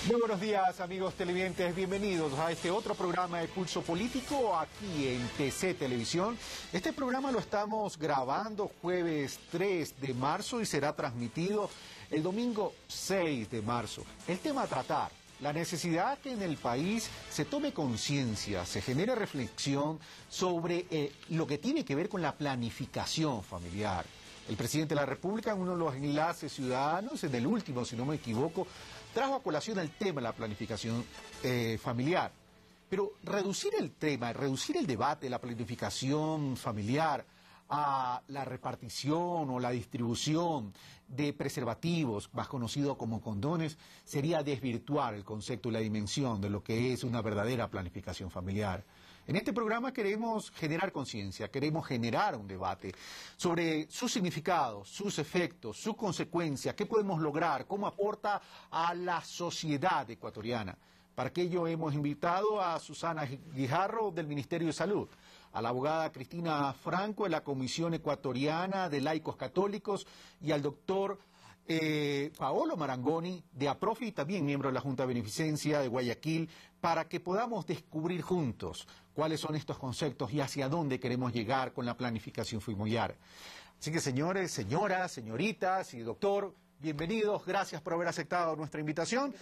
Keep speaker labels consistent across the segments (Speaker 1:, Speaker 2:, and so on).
Speaker 1: Muy buenos días, amigos televidentes, bienvenidos a este otro programa de Pulso Político aquí en TC Televisión. Este programa lo estamos grabando jueves 3 de marzo y será transmitido el domingo 6 de marzo. El tema a tratar: la necesidad que en el país se tome conciencia, se genere reflexión sobre lo que tiene que ver con la planificación familiar. El presidente de la República, en uno de los enlaces ciudadanos, en el último, si no me equivoco, trajo a colación el tema de la planificación familiar. Pero reducir el tema, reducir el debate de la planificación familiar a la repartición o la distribución de preservativos, más conocido como condones, sería desvirtuar el concepto y la dimensión de lo que es una verdadera planificación familiar. En este programa queremos generar conciencia, queremos generar un debate sobre sus significados, sus efectos, sus consecuencias, qué podemos lograr, cómo aporta a la sociedad ecuatoriana. Para ello hemos invitado a Susana Guijarro del Ministerio de Salud, a la abogada Cristina Franco de la Comisión Ecuatoriana de Laicos Católicos y al doctor Paolo Marangoni de APROFI, también miembro de la Junta de Beneficencia de Guayaquil, para que podamos descubrir juntos cuáles son estos conceptos y hacia dónde queremos llegar con la planificación familiar. Así que señores, señoras, señoritas y doctor, bienvenidos, gracias por haber aceptado nuestra invitación.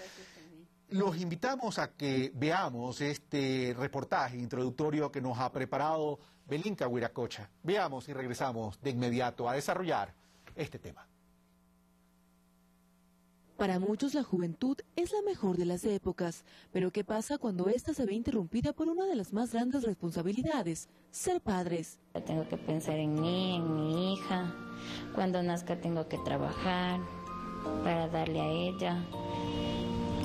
Speaker 1: Los invitamos a que veamos este reportaje introductorio que nos ha preparado Belinka Huiracocha. Veamos y regresamos de inmediato a desarrollar este tema.
Speaker 2: Para muchos la juventud es la mejor de las épocas, pero ¿qué pasa cuando ésta se ve interrumpida por una de las más grandes responsabilidades, ser padres?
Speaker 3: Tengo que pensar en mí, en mi hija. Cuando nazca tengo que trabajar para darle a ella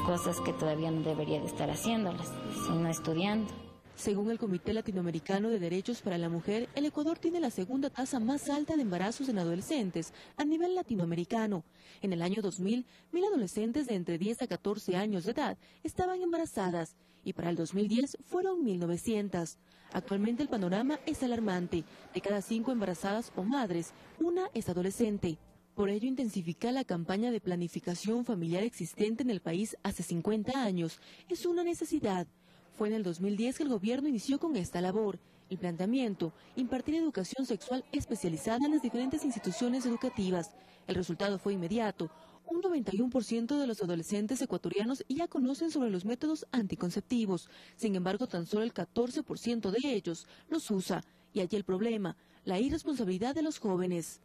Speaker 3: cosas que todavía no debería de estar haciéndolas, sino estudiando.
Speaker 2: Según el Comité Latinoamericano de Derechos para la Mujer, el Ecuador tiene la segunda tasa más alta de embarazos en adolescentes a nivel latinoamericano. En el año 2000, 1.000 adolescentes de entre 10 a 14 años de edad estaban embarazadas y para el 2010 fueron 1.900. Actualmente el panorama es alarmante. De cada 5 embarazadas o madres, una es adolescente. Por ello, intensificar la campaña de planificación familiar existente en el país hace 50 años es una necesidad. Fue en el 2010 que el gobierno inició con esta labor. El planteamiento: impartir educación sexual especializada en las diferentes instituciones educativas. El resultado fue inmediato. Un 91% de los adolescentes ecuatorianos ya conocen sobre los métodos anticonceptivos. Sin embargo, tan solo el 14% de ellos los usa. Y allí el problema: la irresponsabilidad de los jóvenes.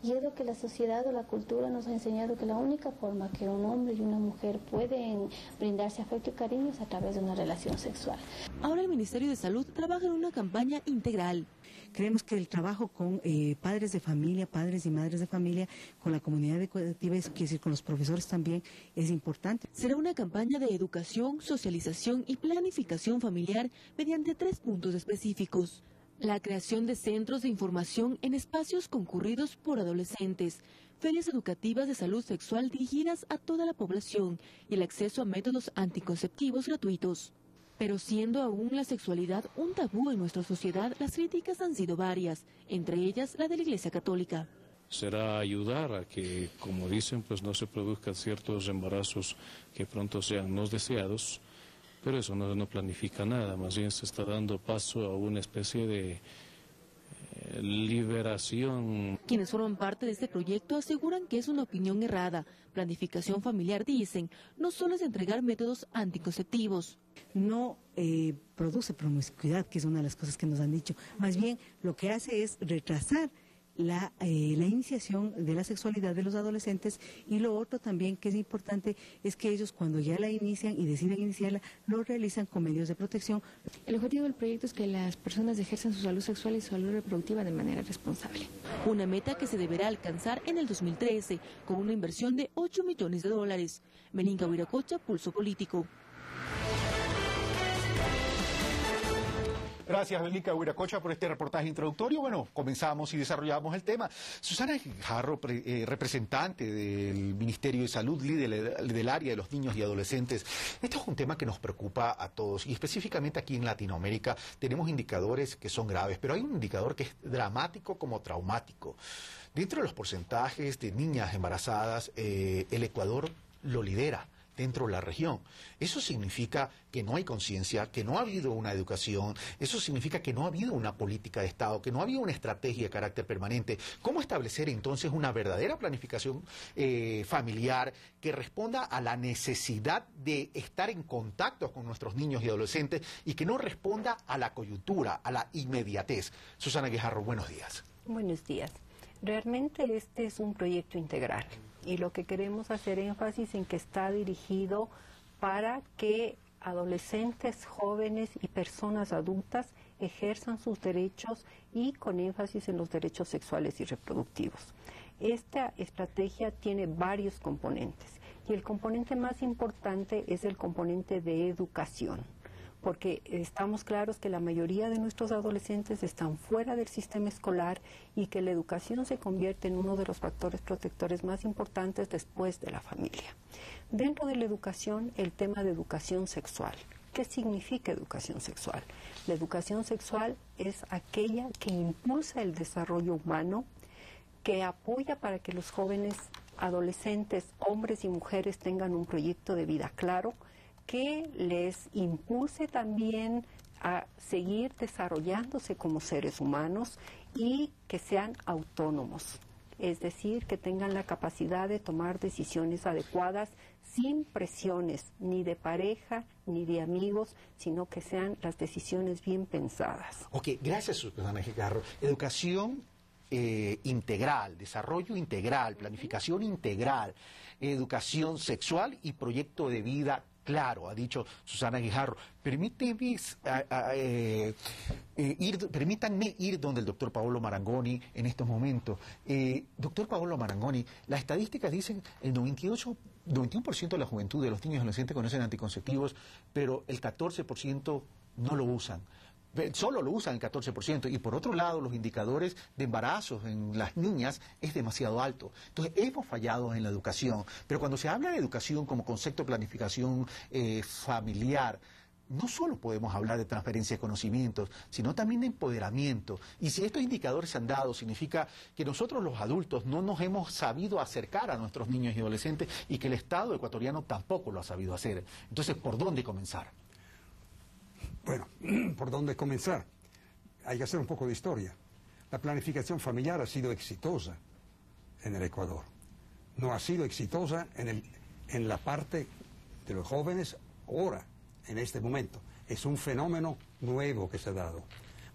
Speaker 4: Y es lo que la sociedad o la cultura nos ha enseñado, que la única forma que un hombre y una mujer pueden brindarse afecto y cariño es a través de una relación sexual.
Speaker 2: Ahora el Ministerio de Salud trabaja en una campaña integral.
Speaker 5: Creemos que el trabajo con padres de familia, padres y madres de familia, con la comunidad educativa, eso quiere decir con los profesores también, es importante.
Speaker 2: Será una campaña de educación, socialización y planificación familiar mediante 3 puntos específicos. La creación de centros de información en espacios concurridos por adolescentes, ferias educativas de salud sexual dirigidas a toda la población y el acceso a métodos anticonceptivos gratuitos. Pero siendo aún la sexualidad un tabú en nuestra sociedad, las críticas han sido varias, entre ellas la de la Iglesia Católica.
Speaker 6: Será ayudar a que, como dicen, pues no se produzcan ciertos embarazos que pronto sean no deseados. Pero eso no planifica nada, más bien se está dando paso a una especie de liberación.
Speaker 2: Quienes forman parte de este proyecto aseguran que es una opinión errada. Planificación familiar, dicen, no solo es entregar métodos anticonceptivos.
Speaker 5: No produce promiscuidad, que es una de las cosas que nos han dicho. Más bien lo que hace es retrasar la iniciación de la sexualidad de los adolescentes, y lo otro también que es importante es que ellos, cuando ya la inician y deciden iniciarla, lo realizan con medios de protección.
Speaker 7: El objetivo del proyecto es que las personas ejerzan su salud sexual y su salud reproductiva de manera responsable.
Speaker 2: Una meta que se deberá alcanzar en el 2013 con una inversión de $8 millones. Belinka Huiracocha, Pulso Político.
Speaker 1: Gracias, Belinka Huiracocha, por este reportaje introductorio. Bueno, comenzamos y desarrollamos el tema. Susana Guijarro, representante del Ministerio de Salud, líder del área de los niños y adolescentes. Esto es un tema que nos preocupa a todos y específicamente aquí en Latinoamérica tenemos indicadores que son graves, pero hay un indicador que es dramático como traumático. Dentro de los porcentajes de niñas embarazadas, el Ecuador lo lidera. dentro de la región. Eso significa que no hay conciencia, que no ha habido una educación, eso significa que no ha habido una política de Estado, que no ha habido una estrategia de carácter permanente. ¿Cómo establecer entonces una verdadera planificación familiar que responda a la necesidad de estar en contacto con nuestros niños y adolescentes y que no responda a la coyuntura, a la inmediatez? Susana Guijarro, buenos días.
Speaker 8: Buenos días. Realmente este es un proyecto integral y lo que queremos hacer énfasis en que está dirigido para que adolescentes, jóvenes y personas adultas ejerzan sus derechos y con énfasis en los derechos sexuales y reproductivos. Esta estrategia tiene varios componentes y el componente más importante es el componente de educación, porque estamos claros que la mayoría de nuestros adolescentes están fuera del sistema escolar y que la educación se convierte en uno de los factores protectores más importantes después de la familia. Dentro de la educación, el tema de educación sexual. ¿Qué significa educación sexual? La educación sexual es aquella que impulsa el desarrollo humano, que apoya para que los jóvenes, adolescentes, hombres y mujeres tengan un proyecto de vida claro, que les impulse también a seguir desarrollándose como seres humanos y que sean autónomos, es decir, que tengan la capacidad de tomar decisiones adecuadas sin presiones ni de pareja ni de amigos, sino que sean las decisiones bien pensadas.
Speaker 1: Ok, gracias, Susana Guijarro. Educación integral, desarrollo integral, planificación integral, educación sexual y proyecto de vida claro, ha dicho Susana Guijarro. Permítanme ir donde el doctor Paolo Marangoni en estos momentos. Doctor Paolo Marangoni, las estadísticas dicen el 91% de la juventud, de los niños y adolescentes conocen anticonceptivos, pero el 14% no lo usan. Solo lo usan el 14%, y por otro lado los indicadores de embarazos en las niñas es demasiado alto. Entonces hemos fallado en la educación, pero cuando se habla de educación como concepto de planificación familiar, no solo podemos hablar de transferencia de conocimientos, sino también de empoderamiento. Y si estos indicadores se han dado, significa que nosotros los adultos no nos hemos sabido acercar a nuestros niños y adolescentes y que el Estado ecuatoriano tampoco lo ha sabido hacer. Entonces, ¿por dónde comenzar?
Speaker 9: Bueno, ¿por dónde comenzar? Hay que hacer un poco de historia. La planificación familiar ha sido exitosa en el Ecuador. No ha sido exitosa en la parte de los jóvenes ahora, en este momento. Es un fenómeno nuevo que se ha dado.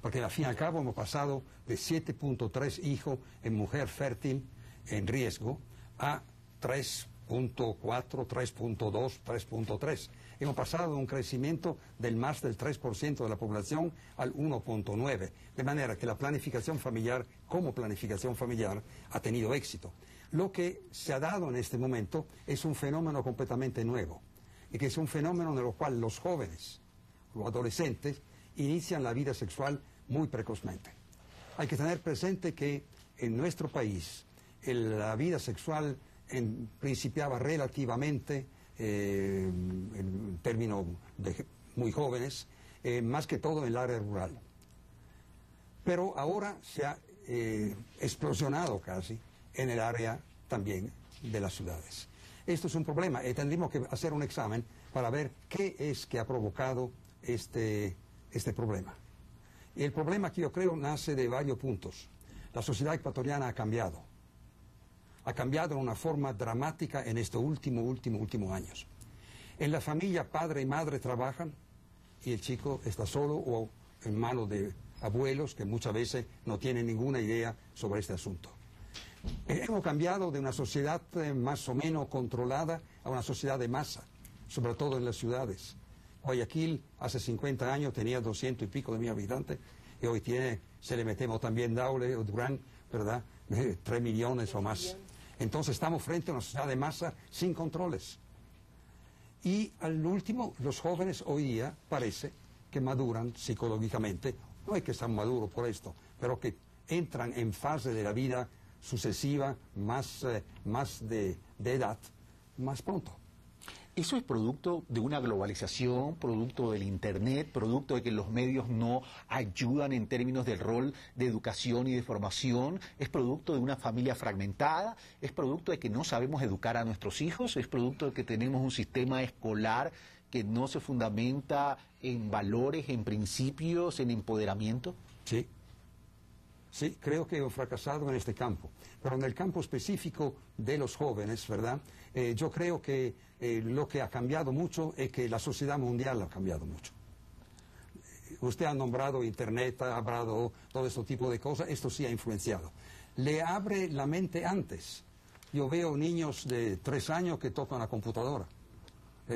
Speaker 9: Porque al fin y al cabo hemos pasado de 7.3 hijos en mujer fértil en riesgo a 3.4, 3.2, 3.3. Hemos pasado de un crecimiento del más del 3% de la población al 1.9%. De manera que la planificación familiar, como planificación familiar, ha tenido éxito. Lo que se ha dado en este momento es un fenómeno completamente nuevo, y que es un fenómeno en el cual los jóvenes, los adolescentes, inician la vida sexual muy precozmente. Hay que tener presente que en nuestro país la vida sexual principiaba relativamente en términos de muy jóvenes, más que todo en el área rural. Pero ahora se ha explosionado casi en el área también de las ciudades. Esto es un problema y tendríamos que hacer un examen para ver qué es que ha provocado este problema. Y el problema que yo creo nace de varios puntos. La sociedad ecuatoriana ha cambiado. Ha cambiado de una forma dramática en estos últimos años. En la familia, padre y madre trabajan y el chico está solo o en manos de abuelos que muchas veces no tienen ninguna idea sobre este asunto. Hemos cambiado de una sociedad más o menos controlada a una sociedad de masa, sobre todo en las ciudades. Guayaquil hace 50 años tenía 200 y pico de mil habitantes y hoy tiene, se le metemos también Daule o Durán, ¿verdad? 3 millones o más. Entonces estamos frente a una sociedad de masa sin controles. Y al último, los jóvenes hoy día parece que maduran psicológicamente, no es que están maduros por esto, pero que entran en fase de la vida sucesiva más de edad más pronto.
Speaker 1: ¿Eso es producto de una globalización, producto del Internet, producto de que los medios no ayudan en términos del rol de educación y de formación? ¿Es producto de una familia fragmentada? ¿Es producto de que no sabemos educar a nuestros hijos? ¿Es producto de que tenemos un sistema escolar que no se fundamenta en valores, en principios, en empoderamiento?
Speaker 9: Sí. Sí, creo que he fracasado en este campo. Pero en el campo específico de los jóvenes, ¿verdad? Yo creo que lo que ha cambiado mucho es que la sociedad mundial ha cambiado mucho. Usted ha nombrado Internet, ha hablado todo este tipo de cosas, esto sí ha influenciado. Le abre la mente antes. Yo veo niños de 3 años que tocan la computadora,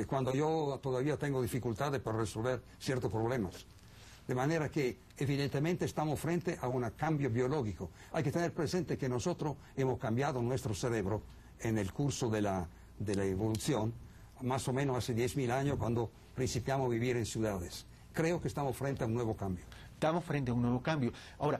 Speaker 9: cuando yo todavía tengo dificultades para resolver ciertos problemas. De manera que, evidentemente, estamos frente a un cambio biológico. Hay que tener presente que nosotros hemos cambiado nuestro cerebro en el curso de la evolución, más o menos hace 10.000 años, cuando principiamos a vivir en ciudades. Creo que estamos frente a un nuevo cambio.
Speaker 1: Estamos frente a un nuevo cambio. Ahora,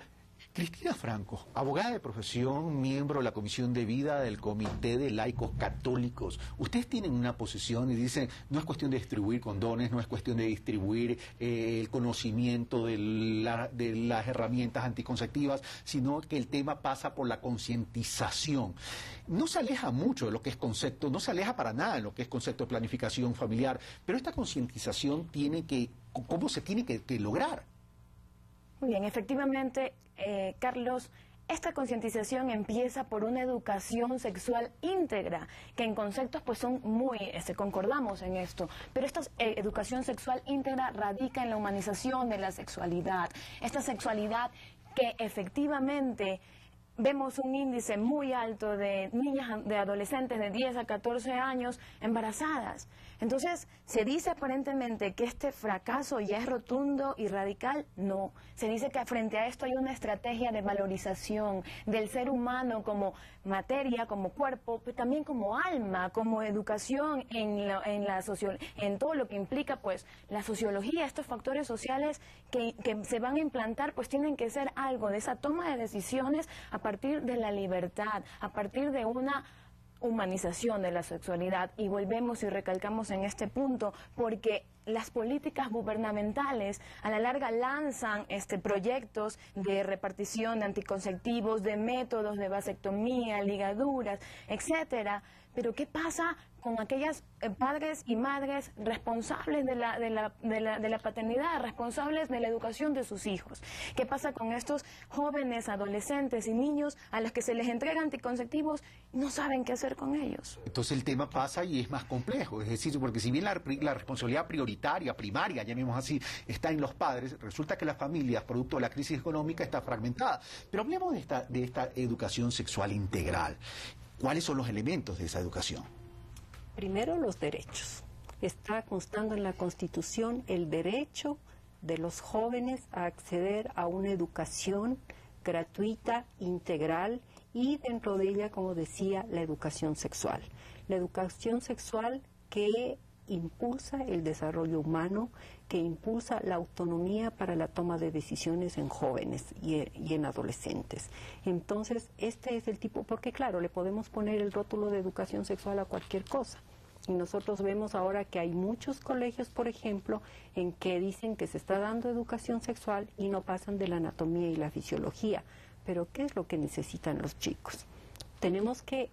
Speaker 1: Cristina Franco, abogada de profesión, miembro de la Comisión de Vida del Comité de Laicos Católicos. Ustedes tienen una posición y dicen, no es cuestión de distribuir condones, no es cuestión de distribuir el conocimiento de las herramientas anticonceptivas, sino que el tema pasa por la concientización. No se aleja mucho de lo que es concepto, no se aleja para nada de lo que es concepto de planificación familiar, pero esta concientización ¿cómo se tiene que lograr?
Speaker 10: Muy bien, efectivamente, Carlos, esta concientización empieza por una educación sexual íntegra, que en conceptos pues son muy, concordamos en esto, pero esta educación sexual íntegra radica en la humanización de la sexualidad, esta sexualidad que efectivamente vemos un índice muy alto de niñas, de adolescentes de 10 a 14 años embarazadas. Entonces, ¿se dice aparentemente que este fracaso ya es rotundo y radical? No. Se dice que frente a esto hay una estrategia de valorización del ser humano como materia, como cuerpo, pero también como alma, como educación en todo lo que implica pues la sociología. Estos factores sociales que se van a implantar pues tienen que ser algo de esa toma de decisiones a partir de la libertad, a partir de una humanización de la sexualidad. Y volvemos y recalcamos en este punto porque las políticas gubernamentales a la larga lanzan proyectos de repartición de anticonceptivos, de métodos de vasectomía, ligaduras, etcétera. Pero ¿qué pasa con aquellas padres y madres responsables de la paternidad, responsables de la educación de sus hijos? ¿Qué pasa con estos jóvenes, adolescentes y niños a los que se les entrega anticonceptivos y no saben qué hacer con ellos?
Speaker 1: Entonces el tema pasa y es más complejo, es decir, porque si bien la responsabilidad prioritaria, primaria, llamemos así, está en los padres, resulta que las familias, producto de la crisis económica, está fragmentada. Pero hablemos de esta educación sexual integral. ¿Cuáles son los elementos de esa educación?
Speaker 8: Primero, los derechos. Está constando en la Constitución el derecho de los jóvenes a acceder a una educación gratuita, integral, y dentro de ella, como decía, la educación sexual. La educación sexual que impulsa el desarrollo humano, que impulsa la autonomía para la toma de decisiones en jóvenes y en adolescentes. Entonces, este es el tipo, porque claro, le podemos poner el rótulo de educación sexual a cualquier cosa. Y nosotros vemos ahora que hay muchos colegios, por ejemplo, en que dicen que se está dando educación sexual y no pasan de la anatomía y la fisiología. Pero, ¿qué es lo que necesitan los chicos? Tenemos que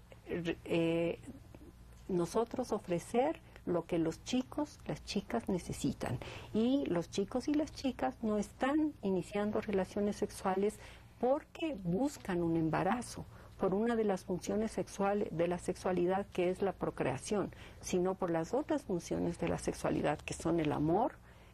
Speaker 8: nosotros ofrecer lo que los chicos, las chicas necesitan. Y los chicos y las chicas no están iniciando relaciones sexuales porque buscan un embarazo, por una de las funciones sexuales de la sexualidad, que es la procreación, sino por las otras funciones de la sexualidad, que son el amor,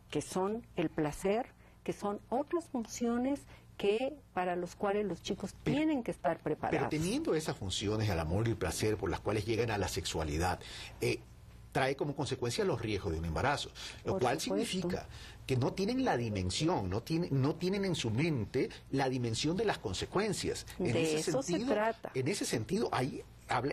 Speaker 8: que son el placer, que son otras funciones que para los cuales los chicos tienen que estar preparados.
Speaker 1: Pero teniendo esas funciones, el amor y el placer, por las cuales llegan a la sexualidad, trae como consecuencia los riesgos de un embarazo, lo cual significa que no tienen la dimensión, no tienen en su mente la dimensión de las consecuencias.
Speaker 8: De eso se trata.
Speaker 1: En ese sentido, hay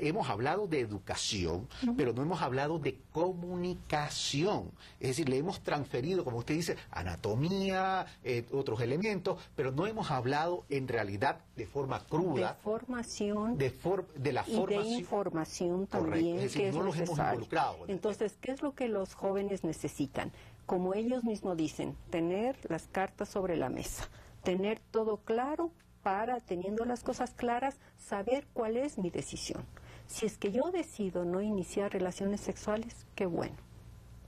Speaker 1: hemos hablado de educación, pero no hemos hablado de comunicación. Es decir, le hemos transferido, como usted dice, anatomía, otros elementos, pero no hemos hablado en realidad de forma cruda.
Speaker 8: De formación.
Speaker 1: De la formación.
Speaker 8: Y de información también.
Speaker 1: Correcto. Es decir,
Speaker 8: que es
Speaker 1: no los hemos
Speaker 8: necesario.
Speaker 1: involucrado.
Speaker 8: Entonces, ¿qué es lo que los jóvenes necesitan? Como ellos mismos dicen, tener las cartas sobre la mesa, tener todo claro para, teniendo las cosas claras, saber cuál es mi decisión. Si es que yo decido no iniciar relaciones sexuales, qué bueno.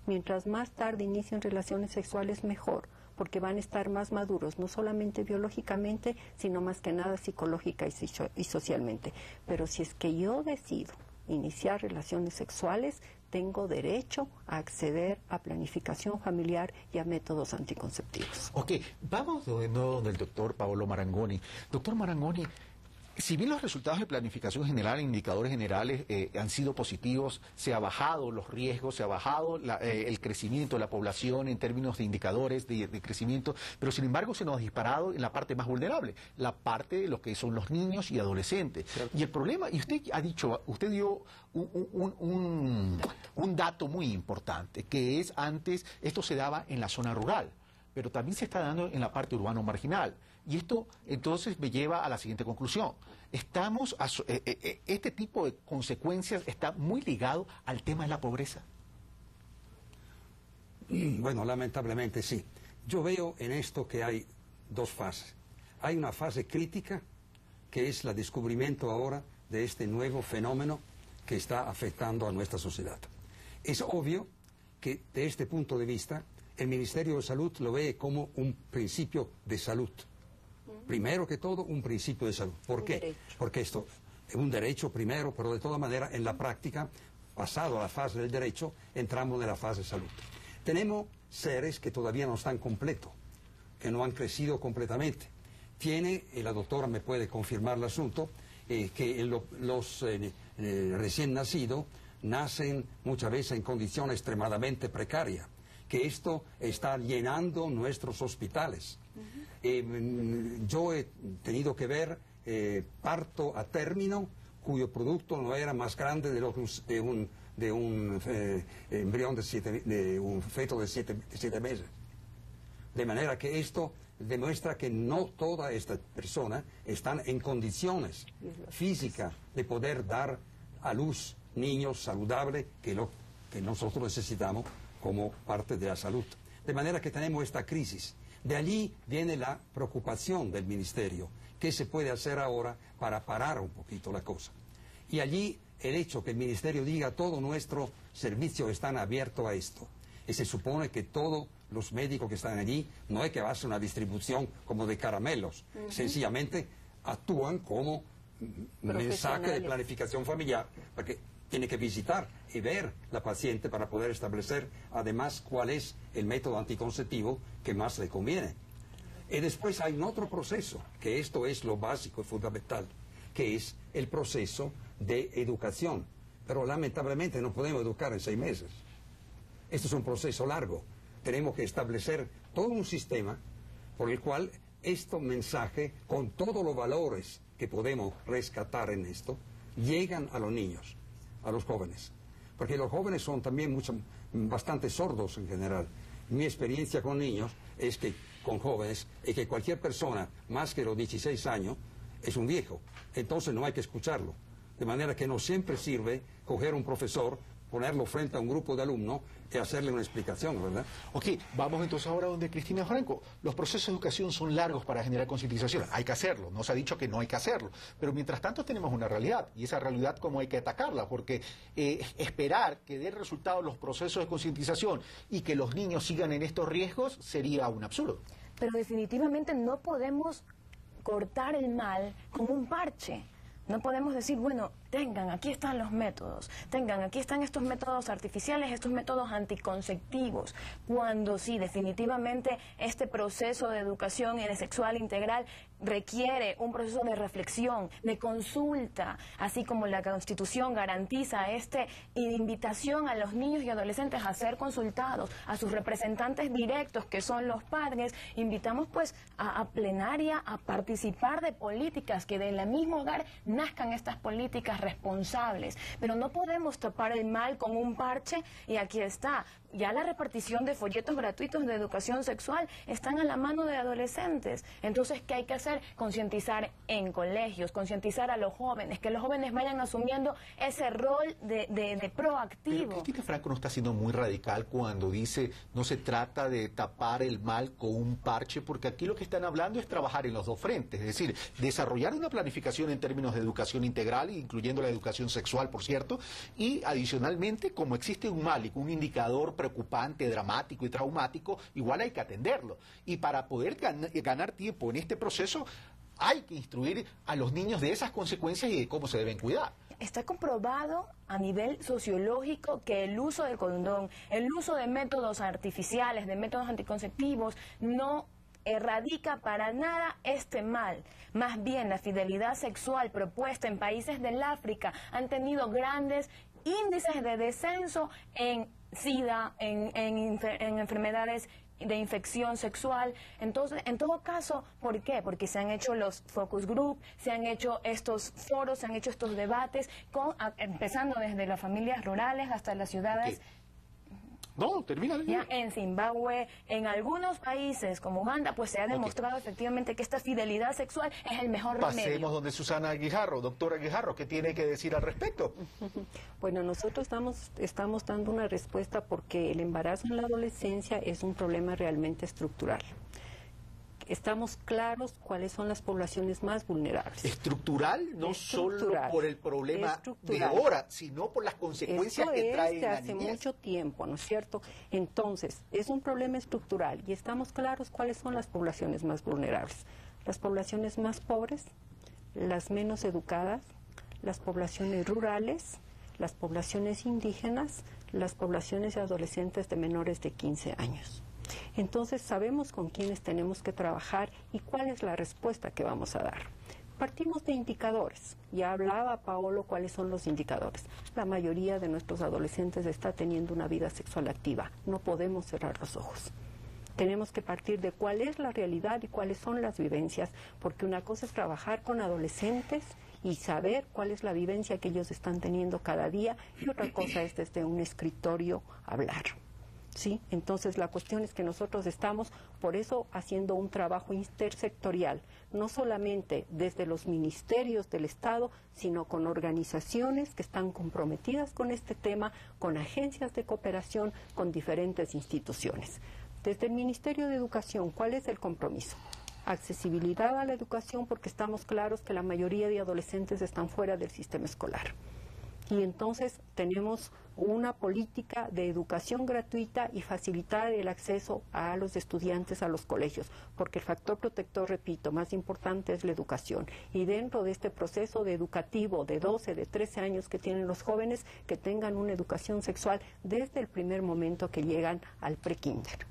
Speaker 8: Mientras más tarde inicien relaciones sexuales, mejor, porque van a estar más maduros, no solamente biológicamente, sino más que nada psicológica y socialmente. Pero si es que yo decido iniciar relaciones sexuales, tengo derecho a acceder a planificación familiar y a métodos anticonceptivos.
Speaker 1: Ok, vamos de nuevo donde el doctor Paolo Marangoni. Doctor Marangoni, si bien los resultados de planificación general, indicadores generales han sido positivos, se ha bajado los riesgos, se ha bajado el crecimiento de la población en términos de indicadores de crecimiento, pero sin embargo se nos ha disparado en la parte más vulnerable, la parte de lo que son los niños y adolescentes. ¿Cierto? Y el problema, y usted ha dicho, usted dio un dato muy importante, que es antes, esto se daba en la zona rural, pero también se está dando en la parte urbano marginal. Y esto entonces me lleva a la siguiente conclusión. Este tipo de consecuencias está muy ligado al tema de la pobreza.
Speaker 9: Bueno, lamentablemente sí. Yo veo en esto que hay dos fases. Hay una fase crítica, que es el descubrimiento ahora de este nuevo fenómeno que está afectando a nuestra sociedad. Es obvio que, de este punto de vista, el Ministerio de Salud lo ve como un principio de salud. Primero que todo, un principio de salud. ¿Por qué? Porque esto es un derecho primero, pero de todas maneras, en la práctica, pasado a la fase del derecho, entramos en la fase de salud. Tenemos seres que todavía no están completos, que no han crecido completamente. Tiene, y la doctora me puede confirmar el asunto, que los recién nacidos nacen muchas veces en condiciones extremadamente precarias, que esto está llenando nuestros hospitales. Yo he tenido que ver parto a término cuyo producto no era más grande de un embrión de un feto de 7 meses. De manera que esto demuestra que no todas estas personas están en condiciones físicas de poder dar a luz niños saludables que nosotros necesitamos como parte de la salud. De manera que tenemos esta crisis. De allí viene la preocupación del Ministerio. ¿Qué se puede hacer ahora para parar un poquito la cosa? Y allí el hecho que el Ministerio diga todos nuestros servicios están abiertos a esto. Y se supone que todos los médicos que están allí no es que va a ser una distribución como de caramelos. Sencillamente actúan como mensaje de planificación familiar, porque tiene que visitar y ver la paciente para poder establecer además cuál es el método anticonceptivo que más le conviene. Y después hay un otro proceso, que esto es lo básico y fundamental, que es el proceso de educación. Pero lamentablemente no podemos educar en 6 meses. Esto es un proceso largo. Tenemos que establecer todo un sistema por el cual estos mensajes, con todos los valores que podemos rescatar en esto, llegan a los niños, a los jóvenes. Porque los jóvenes son también bastante sordos en general. Mi experiencia con niños es que, con jóvenes, es que cualquier persona más que los 16 años es un viejo. Entonces no hay que escucharlo. De manera que no siempre sirve coger un profesor, ponerlo frente a un grupo de alumnos y hacerle una explicación, ¿verdad?
Speaker 1: Ok, vamos entonces ahora donde Cristina Franco. Los procesos de educación son largos para generar concientización. Hay que hacerlo, no se ha dicho que no hay que hacerlo. Pero mientras tanto tenemos una realidad, y esa realidad cómo hay que atacarla, porque esperar que dé resultados los procesos de concientización y que los niños sigan en estos riesgos sería un absurdo.
Speaker 10: Pero definitivamente no podemos cortar el mal como un parche. No podemos decir, bueno, tengan, aquí están los métodos, tengan, aquí están estos métodos artificiales, estos métodos anticonceptivos, cuando sí, definitivamente este proceso de educación y de sexual integral requiere un proceso de reflexión, de consulta, así como la Constitución garantiza invitación a los niños y adolescentes a ser consultados, a sus representantes directos, que son los padres. Invitamos pues a plenaria a participar de políticas, que del mismo hogar nazcan estas políticas responsables, pero no podemos tapar el mal con un parche. Y aquí está, ya la repartición de folletos gratuitos de educación sexual están a la mano de adolescentes. Entonces, ¿qué hay que hacer? Concientizar en colegios, concientizar a los jóvenes, que los jóvenes vayan asumiendo ese rol de proactivo.
Speaker 1: Pero Cristina Franco no está siendo muy radical cuando dice no se trata de tapar el mal con un parche, porque aquí lo que están hablando es trabajar en los dos frentes, es decir, desarrollar una planificación en términos de educación integral, incluyendo la educación sexual, por cierto, y adicionalmente, como existe un mal y un indicador preocupante, dramático y traumático, igual hay que atenderlo. Y para poder ganar tiempo en este proceso, hay que instruir a los niños de esas consecuencias y de cómo se deben cuidar.
Speaker 10: Está comprobado a nivel sociológico que el uso del condón, el uso de métodos artificiales, de métodos anticonceptivos, no erradica para nada este mal. Más bien, la fidelidad sexual propuesta en países del África han tenido grandes índices de descenso en SIDA, en enfermedades de infección sexual. Entonces, en todo caso, ¿por qué? Porque se han hecho los focus group, se han hecho estos foros, se han hecho estos debates, empezando desde las familias rurales hasta las ciudades.
Speaker 1: No, termina.
Speaker 10: Ya en Zimbabue, en algunos países como Uganda, pues se ha demostrado efectivamente que esta fidelidad sexual es el mejor remedio.
Speaker 1: Pasemos donde Susana Guijarro. Doctora Guijarro, ¿qué tiene que decir al respecto?
Speaker 8: Bueno, nosotros estamos dando una respuesta porque el embarazo en la adolescencia es un problema realmente estructural. Estamos claros cuáles son las poblaciones más vulnerables.
Speaker 1: Estructural, no solo por el problema de ahora, sino por las consecuencias que trae en la niñez.
Speaker 8: Hace mucho tiempo, ¿no es cierto? Entonces, es un problema estructural y estamos claros cuáles son las poblaciones más vulnerables. Las poblaciones más pobres, las menos educadas, las poblaciones rurales, las poblaciones indígenas, las poblaciones de adolescentes de menores de 15 años. Entonces sabemos con quiénes tenemos que trabajar y cuál es la respuesta que vamos a dar. Partimos de indicadores. Ya hablaba Paolo cuáles son los indicadores. La mayoría de nuestros adolescentes está teniendo una vida sexual activa. No podemos cerrar los ojos. Tenemos que partir de cuál es la realidad y cuáles son las vivencias, porque una cosa es trabajar con adolescentes y saber cuál es la vivencia que ellos están teniendo cada día, y otra cosa es desde un escritorio hablar. ¿Sí? Entonces la cuestión es que nosotros estamos, por eso, haciendo un trabajo intersectorial, no solamente desde los ministerios del Estado, sino con organizaciones que están comprometidas con este tema, con agencias de cooperación, con diferentes instituciones. Desde el Ministerio de Educación, ¿cuál es el compromiso? Accesibilidad a la educación, porque estamos claros que la mayoría de adolescentes están fuera del sistema escolar. Y entonces tenemos una política de educación gratuita y facilitar el acceso a los estudiantes a los colegios, porque el factor protector, repito, más importante es la educación. Y dentro de este proceso de educativo de 12, de 13 años que tienen los jóvenes, que tengan una educación sexual desde el primer momento que llegan al prekinder.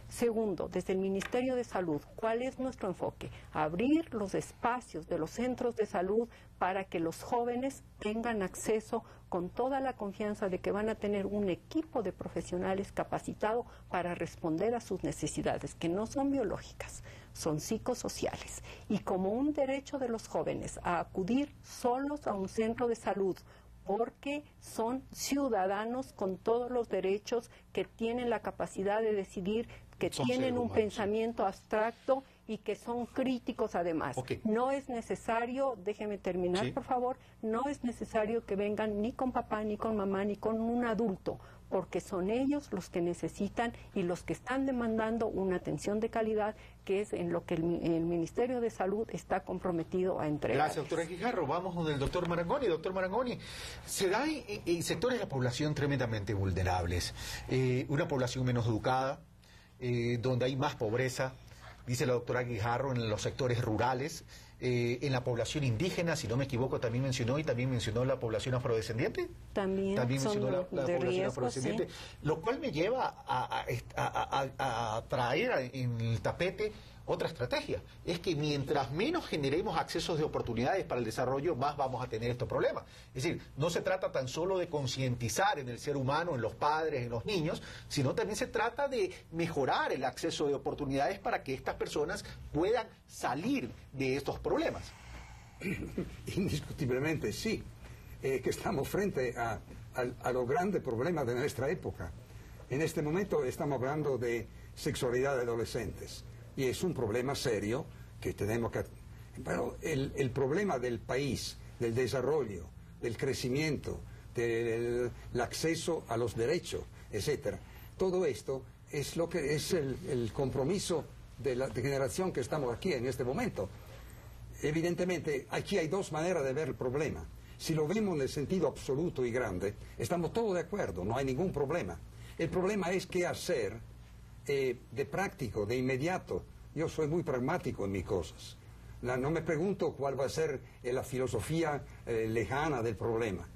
Speaker 8: Segundo, desde el Ministerio de Salud, ¿cuál es nuestro enfoque? Abrir los espacios de los centros de salud para que los jóvenes tengan acceso con toda la confianza de que van a tener un equipo de profesionales capacitado para responder a sus necesidades, que no son biológicas, son psicosociales. Y como un derecho de los jóvenes a acudir solos a un centro de salud, porque son ciudadanos con todos los derechos, que tienen la capacidad de decidir, que tienen un pensamiento abstracto y que son críticos además. No es necesario, déjeme terminar por favor, no es necesario que vengan ni con papá, ni con mamá, ni con un adulto, porque son ellos los que necesitan y los que están demandando una atención de calidad, que es en lo que el Ministerio de Salud está comprometido a entregar.
Speaker 1: Gracias, doctora Guijarro. Vamos con el doctor Marangoni. Doctor Marangoni, se da en sectores de la población tremendamente vulnerables, una población menos educada, donde hay más pobreza, dice la doctora Guijarro, en los sectores rurales, en la población indígena, si no me equivoco, también mencionó la población afrodescendiente. También mencionó la población afrodescendiente, lo cual me lleva a traer en el tapete otra estrategia. Es que mientras menos generemos accesos de oportunidades para el desarrollo, más vamos a tener estos problemas. Es decir, no se trata tan solo de concientizar en el ser humano, en los padres, en los niños, sino también se trata de mejorar el acceso de oportunidades para que estas personas puedan salir de estos problemas.
Speaker 9: Indiscutiblemente sí, que estamos frente a los grandes problemas de nuestra época. En este momento estamos hablando de sexualidad de adolescentes y es un problema serio que tenemos que... Pero el problema del país, del desarrollo, del crecimiento, del acceso a los derechos, etcétera, todo esto es lo que es el compromiso de la generación que estamos aquí en este momento. Evidentemente, aquí hay dos maneras de ver el problema. Si lo vemos en el sentido absoluto y grande, estamos todos de acuerdo, no hay ningún problema. El problema es qué hacer de práctico, de inmediato. Yo soy muy pragmático en mis cosas. No me pregunto cuál va a ser la filosofía lejana del problema,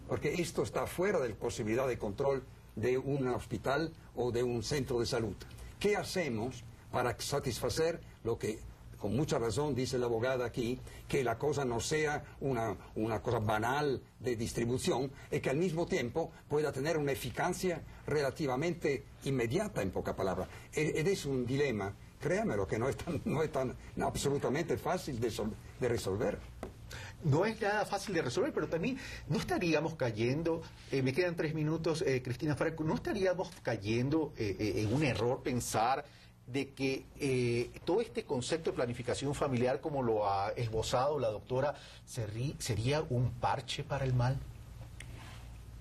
Speaker 9: porque esto está fuera de la posibilidad de control de un hospital o de un centro de salud. ¿Qué hacemos para satisfacer lo que, con mucha razón, dice la abogada aquí, que la cosa no sea una cosa banal de distribución y que al mismo tiempo pueda tener una eficacia relativamente inmediata, en pocas palabras? Es un dilema, créamelo, que no es tan absolutamente fácil de resolver.
Speaker 1: No es nada fácil de resolver, pero también no estaríamos cayendo, me quedan 3 minutos, Cristina Franco, no estaríamos cayendo en un error pensar de que todo este concepto de planificación familiar, como lo ha esbozado la doctora, sería un parche para el mal.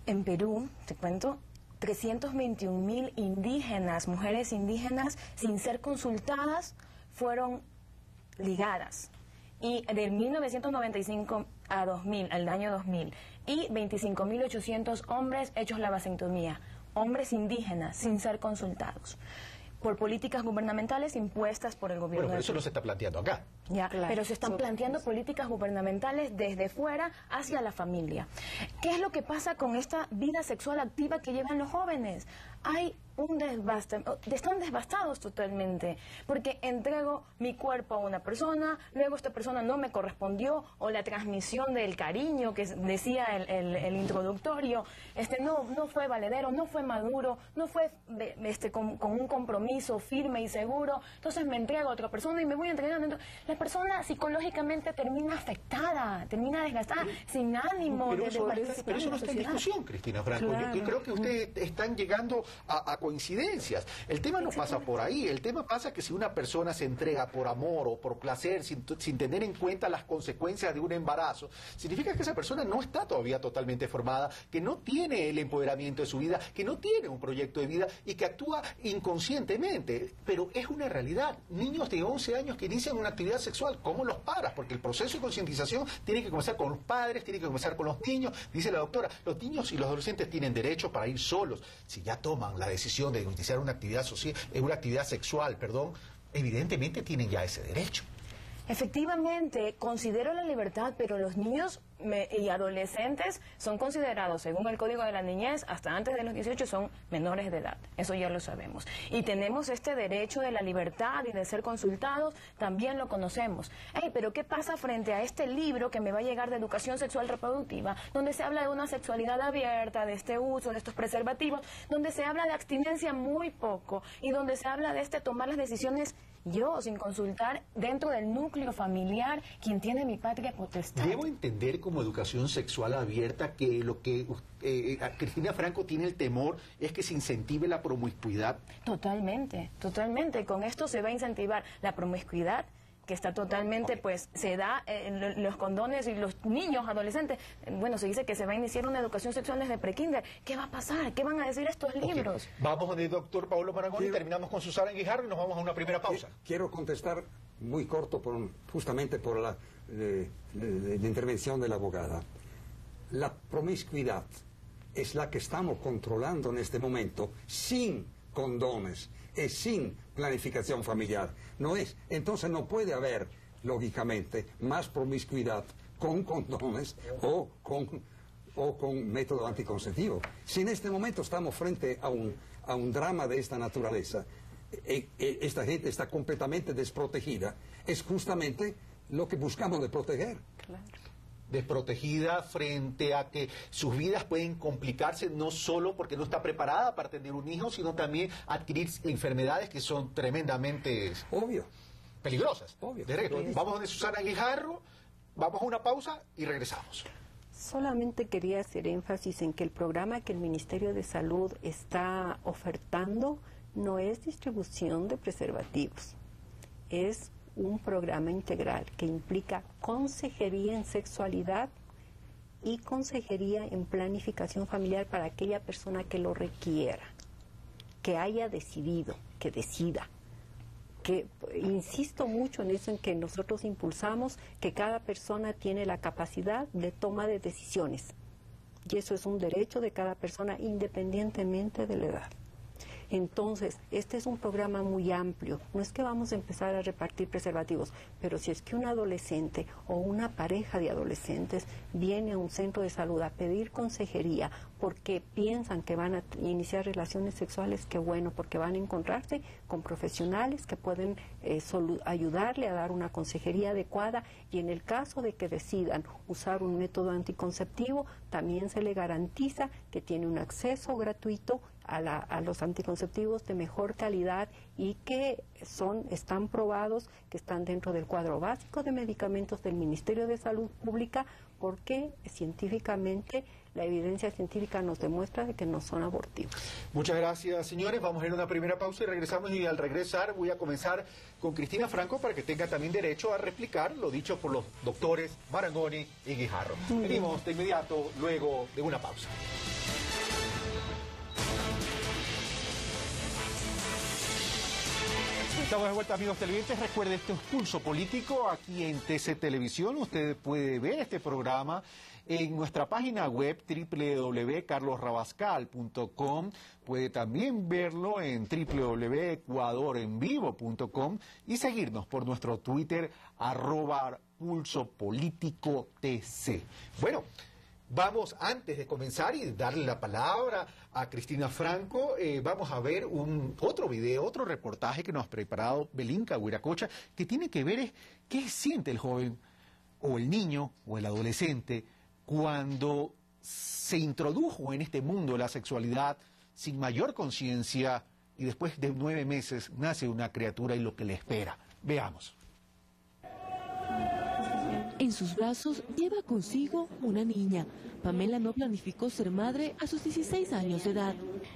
Speaker 10: En Perú, te cuento, 321.000 indígenas, mujeres indígenas, sin ser consultadas, fueron ligadas. Y del 1995 a 2000, al año 2000, y 25.800 hombres hechos la vasectomía, hombres indígenas, sin ser consultados, por políticas gubernamentales impuestas por el gobierno.
Speaker 1: Bueno, pero eso no se está planteando acá.
Speaker 10: Ya, claro. Pero se están planteando políticas gubernamentales desde fuera hacia la familia. ¿Qué es lo que pasa con esta vida sexual activa que llevan los jóvenes? Hay están devastados totalmente, porque entrego mi cuerpo a una persona, luego esta persona no me correspondió, o la transmisión del cariño que decía el introductorio, no fue valedero, no fue maduro, no fue con un compromiso firme y seguro, entonces me entrego a otra persona y me voy entregando. La persona psicológicamente termina afectada, termina desgastada, sin ánimo de participar.
Speaker 1: Pero eso no está en discusión, Cristina Franco. Claro. Yo creo que ustedes están llegando a coincidencias. El tema no pasa por ahí. El tema pasa que si una persona se entrega por amor o por placer, sin tener en cuenta las consecuencias de un embarazo, significa que esa persona no está todavía totalmente formada, que no tiene el empoderamiento de su vida, que no tiene un proyecto de vida y que actúa inconscientemente. Pero es una realidad. Niños de 11 años que inician una actividad sexual, ¿cómo los paras? Porque el proceso de concientización tiene que comenzar con los padres, tiene que comenzar con los niños. Dice la doctora, los niños y los adolescentes tienen derecho para ir solos. Si ya toman la decisión de iniciar una actividad sexual, evidentemente tienen ya ese derecho.
Speaker 10: Efectivamente, considero la libertad, pero los niños y adolescentes son considerados, según el Código de la Niñez, hasta antes de los 18 son menores de edad. Eso ya lo sabemos. Y tenemos este derecho de la libertad y de ser consultados, también lo conocemos. Pero ¿qué pasa frente a este libro que me va a llegar de educación sexual reproductiva, donde se habla de una sexualidad abierta, de este uso, de estos preservativos, donde se habla de abstinencia muy poco y donde se habla de tomar las decisiones yo, sin consultar dentro del núcleo familiar, quien tiene mi patria potestad?
Speaker 1: Debo entender como educación sexual abierta que lo que Cristina Franco tiene el temor es que se incentive la promiscuidad.
Speaker 10: Totalmente, totalmente. Con esto se va a incentivar la promiscuidad, que está totalmente, se da los condones y los niños, adolescentes. Bueno, se dice que se va a iniciar una educación sexual desde prekinder. ¿Qué va a pasar? ¿Qué van a decir estos libros?
Speaker 1: Vamos con el doctor Paulo Marangoni y terminamos con Susana Guijarro y nos vamos a una primera pausa.
Speaker 9: Quiero contestar muy corto, justamente por la intervención de la abogada. La promiscuidad es la que estamos controlando en este momento sin condones, sin planificación familiar. No es. Entonces no puede haber, lógicamente, más promiscuidad con condones o con método anticonceptivo. Si en este momento estamos frente a un drama de esta naturaleza, esta gente está completamente desprotegida, es justamente lo que buscamos de proteger.
Speaker 8: Claro.
Speaker 1: Desprotegida frente a que sus vidas pueden complicarse no solo porque no está preparada para tener un hijo, sino también adquirir enfermedades que son tremendamente peligrosas.
Speaker 9: Obvio.
Speaker 1: Vamos donde Susana Guijarro, vamos a una pausa y regresamos.
Speaker 8: Solamente quería hacer énfasis en que el programa que el Ministerio de Salud está ofertando no es distribución de preservativos, es un programa integral que implica consejería en sexualidad y consejería en planificación familiar para aquella persona que lo requiera, que haya decidido, que decida. Que insisto mucho en eso, en que nosotros impulsamos que cada persona tiene la capacidad de toma de decisiones. Y eso es un derecho de cada persona independientemente de la edad. Entonces, este es un programa muy amplio. No es que vamos a empezar a repartir preservativos, pero si es que un adolescente o una pareja de adolescentes viene a un centro de salud a pedir consejería porque piensan que van a iniciar relaciones sexuales, qué bueno, porque van a encontrarse con profesionales que pueden ayudarle a dar una consejería adecuada, y en el caso de que decidan usar un método anticonceptivo, también se le garantiza que tiene un acceso gratuito a los anticonceptivos de mejor calidad y que están probados, que están dentro del cuadro básico de medicamentos del Ministerio de Salud Pública, porque científicamente la evidencia científica nos demuestra de que no son abortivos.
Speaker 1: Muchas gracias, señores. Vamos a ir a una primera pausa y regresamos, y al regresar voy a comenzar con Cristina Franco para que tenga también derecho a replicar lo dicho por los doctores Marangoni y Guijarro. Venimos de inmediato luego de una pausa. Estamos de vuelta, amigos televidentes. Recuerde, este es Pulso Político aquí en TC Televisión. Usted puede ver este programa en nuestra página web www.carlosrabascal.com. Puede también verlo en www.ecuadorenvivo.com y seguirnos por nuestro Twitter @PulsoPolíticoTC. Bueno, vamos, antes de comenzar y darle la palabra a Cristina Franco, vamos a ver otro video, otro reportaje que nos ha preparado Belinka Huiracocha, que tiene que ver qué siente el joven o el niño o el adolescente cuando se introdujo en este mundo de la sexualidad sin mayor conciencia, y después de 9 meses nace una criatura y lo que le espera. Veamos.
Speaker 2: En sus brazos lleva consigo una niña. Pamela no planificó ser madre a sus 16 años de edad.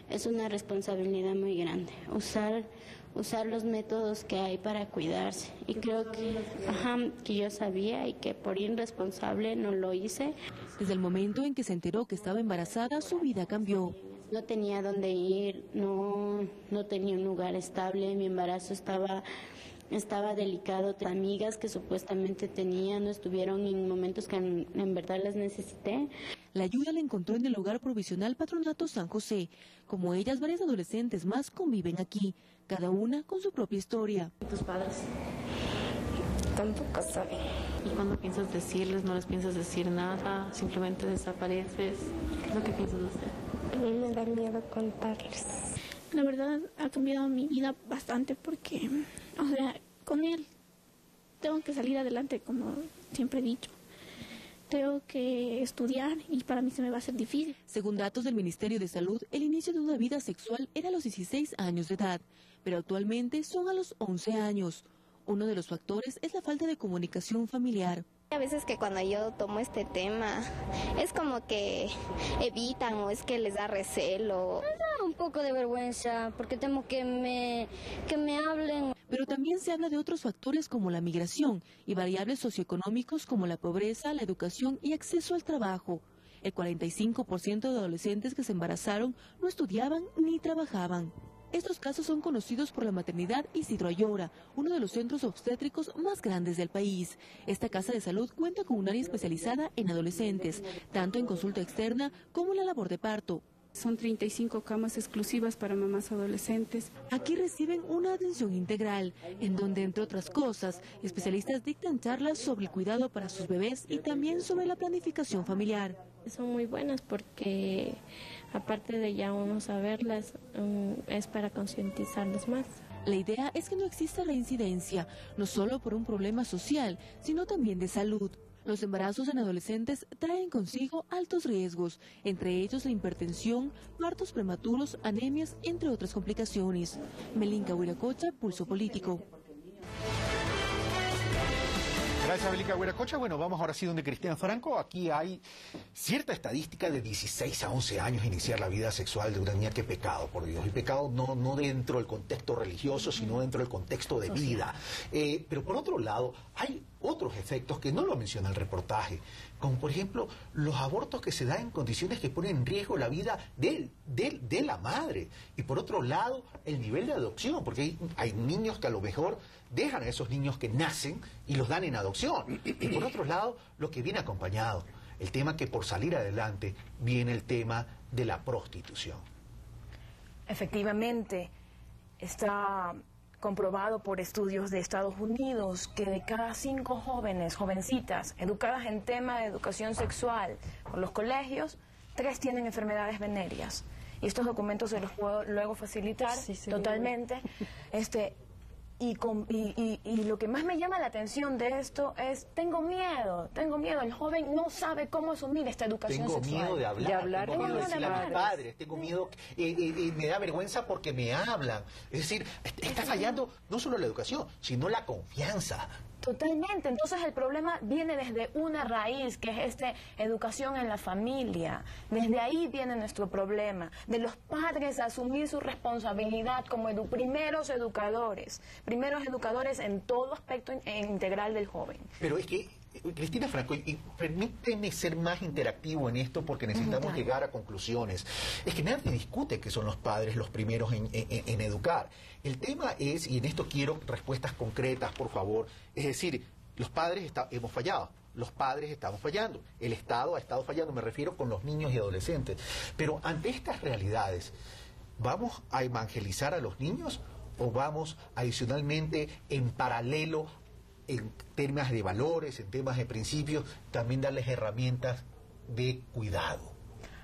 Speaker 11: Es una responsabilidad muy grande, usar los métodos que hay para cuidarse. Y creo que yo sabía y que por irresponsable no lo hice.
Speaker 2: Desde el momento en que se enteró que estaba embarazada, su vida cambió.
Speaker 11: No tenía dónde ir, no tenía un lugar estable, mi embarazo estaba delicado. Amigas que supuestamente tenía no estuvieron en momentos que en verdad las necesité.
Speaker 2: La ayuda la encontró en el Hogar Provisional Patronato San José. Como ellas, varias adolescentes más conviven aquí, cada una con su propia historia.
Speaker 11: ¿Tus padres? Tampoco saben.
Speaker 7: ¿Y cuando piensas decirles, no les piensas decir nada? ¿Simplemente desapareces? ¿Qué es lo que piensas hacer?
Speaker 11: A mí me da miedo contarles.
Speaker 12: La verdad ha cambiado mi vida bastante porque, con él tengo que salir adelante, como siempre he dicho. Tengo que estudiar y para mí se me va a hacer difícil.
Speaker 2: Según datos del Ministerio de Salud, el inicio de una vida sexual era a los 16 años de edad, pero actualmente son a los 11 años. Uno de los factores es la falta de comunicación familiar.
Speaker 13: A veces que cuando yo tomo este tema es como que evitan o es que les da recelo.
Speaker 14: Me da un poco de vergüenza porque temo que me hablen.
Speaker 2: Pero también se habla de otros factores como la migración y variables socioeconómicos como la pobreza, la educación y acceso al trabajo. El 45% de adolescentes que se embarazaron no estudiaban ni trabajaban. Estos casos son conocidos por la maternidad Isidro Ayora, uno de los centros obstétricos más grandes del país. Esta casa de salud cuenta con un área especializada en adolescentes, tanto en consulta externa como en la labor de parto.
Speaker 15: Son 35 camas exclusivas para mamás adolescentes.
Speaker 2: Aquí reciben una atención integral, en donde, entre otras cosas, especialistas dictan charlas sobre el cuidado para sus bebés y también sobre la planificación familiar.
Speaker 16: Son muy buenas porque, aparte de ya uno saberlas, es para concientizarlos más.
Speaker 2: La idea es que no exista reincidencia, no solo por un problema social, sino también de salud. Los embarazos en adolescentes traen consigo altos riesgos, entre ellos la hipertensión, partos prematuros, anemias, entre otras complicaciones. Melinka Huiracocha, Pulso Político.
Speaker 1: Gracias, Melinka Huiracocha. Bueno, vamos ahora sí donde Cristian Franco. Aquí hay cierta estadística de 16 a 11 años iniciar la vida sexual de una niña. Qué pecado, por Dios. Y pecado no dentro del contexto religioso, sino dentro del contexto de vida. Pero por otro lado, hay otros efectos que no lo menciona el reportaje, como por ejemplo los abortos que se dan en condiciones que ponen en riesgo la vida de la madre. Y por otro lado, el nivel de adopción, porque hay niños que a lo mejor dejan a esos niños que nacen y los dan en adopción. Y por otro lado, lo que viene acompañado, el tema que por salir adelante viene el tema de la prostitución.
Speaker 10: Efectivamente, está comprobado por estudios de Estados Unidos que de cada 5 jóvenes, jovencitas, educadas en tema de educación sexual por los colegios, 3 tienen enfermedades venéreas. Y estos documentos se los puedo luego facilitar totalmente. Y lo que más me llama la atención de esto es, tengo miedo, el joven no sabe cómo asumir esta educación sexual.
Speaker 1: Tengo miedo de hablar, tengo miedo de decirle a mis padres, tengo miedo, me da vergüenza porque me hablan. Es decir, está fallando no solo la educación, sino la confianza.
Speaker 10: Totalmente, entonces el problema viene desde una raíz, que es educación en la familia. Desde ahí viene nuestro problema, de los padres asumir su responsabilidad como primeros educadores en todo aspecto integral del joven.
Speaker 1: Pero es que, Cristina Franco, y permíteme ser más interactivo en esto porque necesitamos llegar a conclusiones. Es que nadie discute que son los padres los primeros en educar. El tema es, y en esto quiero respuestas concretas, por favor, es decir, los padres hemos fallado. Los padres estamos fallando, el Estado ha estado fallando, me refiero con los niños y adolescentes. Pero ante estas realidades, ¿vamos a evangelizar a los niños o vamos adicionalmente en paralelo, en temas de valores, en temas de principios, también darles herramientas de cuidado?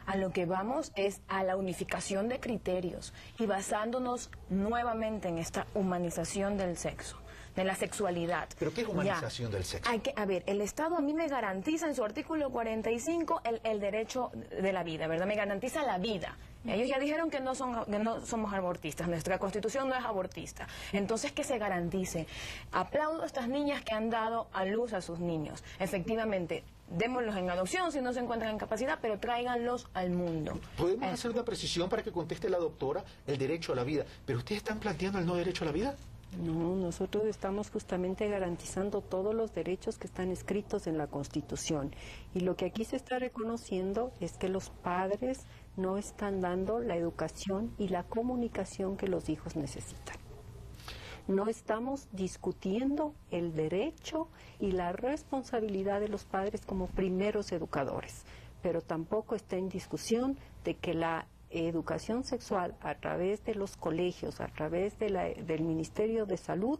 Speaker 10: A lo que vamos es a la unificación de criterios y basándonos nuevamente en esta humanización del sexo, de la sexualidad.
Speaker 1: ¿Pero qué es humanización del sexo?
Speaker 10: A ver, el Estado a mí me garantiza en su artículo 45 el derecho de la vida, ¿verdad? Me garantiza la vida. Ellos ya dijeron que no somos abortistas, nuestra Constitución no es abortista. Entonces, que se garantice. Aplaudo a estas niñas que han dado a luz a sus niños. Efectivamente, démoslos en adopción si no se encuentran en capacidad, pero tráiganlos al mundo.
Speaker 1: ¿Podemos hacer una precisión para que conteste la doctora? El derecho a la vida. ¿Pero ustedes están planteando el no derecho a la vida?
Speaker 8: No, nosotros estamos justamente garantizando todos los derechos que están escritos en la Constitución. Y lo que aquí se está reconociendo es que los padres no están dando la educación y la comunicación que los hijos necesitan. No estamos discutiendo el derecho y la responsabilidad de los padres como primeros educadores, pero tampoco está en discusión de que la educación sexual a través de los colegios, a través de del Ministerio de Salud,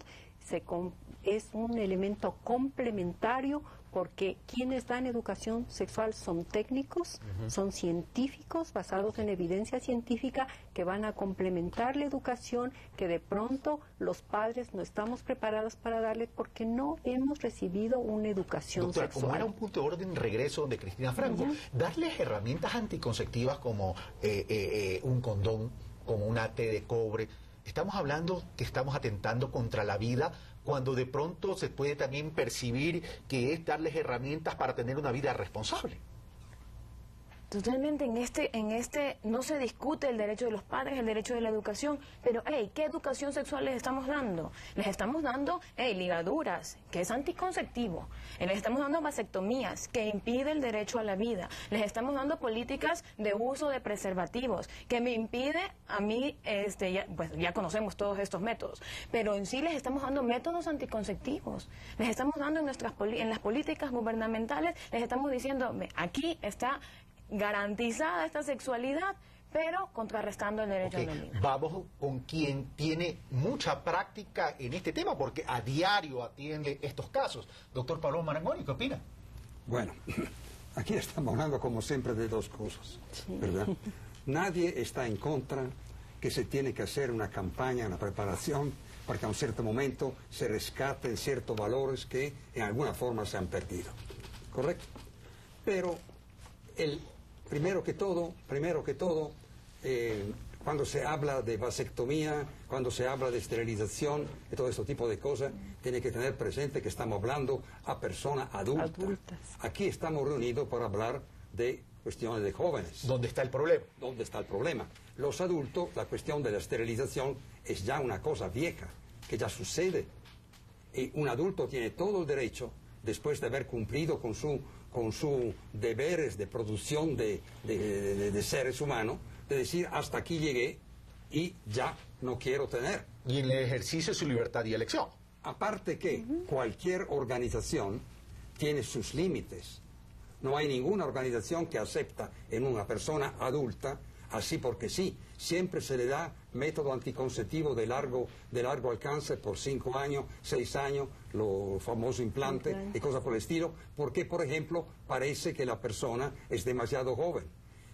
Speaker 8: es un elemento complementario, porque quienes dan educación sexual son técnicos, son científicos basados en evidencia científica que van a complementar la educación que de pronto los padres no estamos preparados para darle porque no hemos recibido una educación
Speaker 1: sexual. Como era un punto de orden, regreso de Cristina Franco, darles herramientas anticonceptivas como un condón, como una T de cobre. Estamos hablando que estamos atentando contra la vida, cuando de pronto se puede también percibir que es darles herramientas para tener una vida responsable.
Speaker 10: Totalmente, en este no se discute el derecho de los padres, el derecho de la educación, pero ¿qué educación sexual les estamos dando? Les estamos dando ligaduras, que es anticonceptivo, les estamos dando vasectomías, que impide el derecho a la vida, les estamos dando políticas de uso de preservativos, que me impide a mí, ya conocemos todos estos métodos, pero en sí les estamos dando métodos anticonceptivos, les estamos dando en las políticas gubernamentales, les estamos diciendo, aquí está garantizada esta sexualidad, pero contrarrestando el derecho al dominio.
Speaker 1: Vamos con quien tiene mucha práctica en este tema, porque a diario atiende estos casos. Doctor Pablo Marangoni, ¿qué opina?
Speaker 9: Bueno, aquí estamos hablando como siempre de dos cosas, ¿verdad? Nadie está en contra que se tiene que hacer una campaña, una preparación, para que a un cierto momento se rescaten ciertos valores que en alguna forma se han perdido. ¿Correcto? Pero primero que todo, cuando se habla de vasectomía, cuando se habla de esterilización, de todo este tipo de cosas, tiene que tener presente que estamos hablando a personas adultas. Aquí estamos reunidos para hablar de cuestiones de jóvenes.
Speaker 1: ¿Dónde está el problema?
Speaker 9: ¿Dónde está el problema? Los adultos, la cuestión de la esterilización es ya una cosa vieja, que ya sucede. Y un adulto tiene todo el derecho, después de haber cumplido con sus deberes de producción de seres humanos, de decir hasta aquí llegué y ya no quiero tener.
Speaker 1: Y en el ejercicio de su libertad y elección.
Speaker 9: Aparte que cualquier organización tiene sus límites. No hay ninguna organización que acepta en una persona adulta así porque sí. Siempre se le da método anticonceptivo de largo alcance por 5 años, 6 años, los famosos implantes y cosas por el estilo, porque, por ejemplo, parece que la persona es demasiado joven.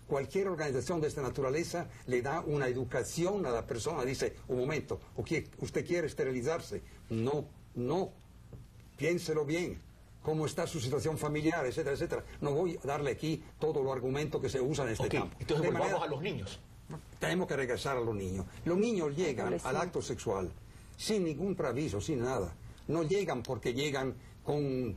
Speaker 9: Cualquier organización de esta naturaleza le da una educación a la persona, dice, un momento, ¿usted quiere esterilizarse? No, piénselo bien. ¿Cómo está su situación familiar, etcétera, etcétera? No voy a darle aquí todos los argumentos que se usan en este campo.
Speaker 1: Entonces volvamos a los niños.
Speaker 9: Tenemos que regresar a los niños. Los niños llegan al acto sexual sin ningún preaviso, sin nada. No llegan porque llegan con...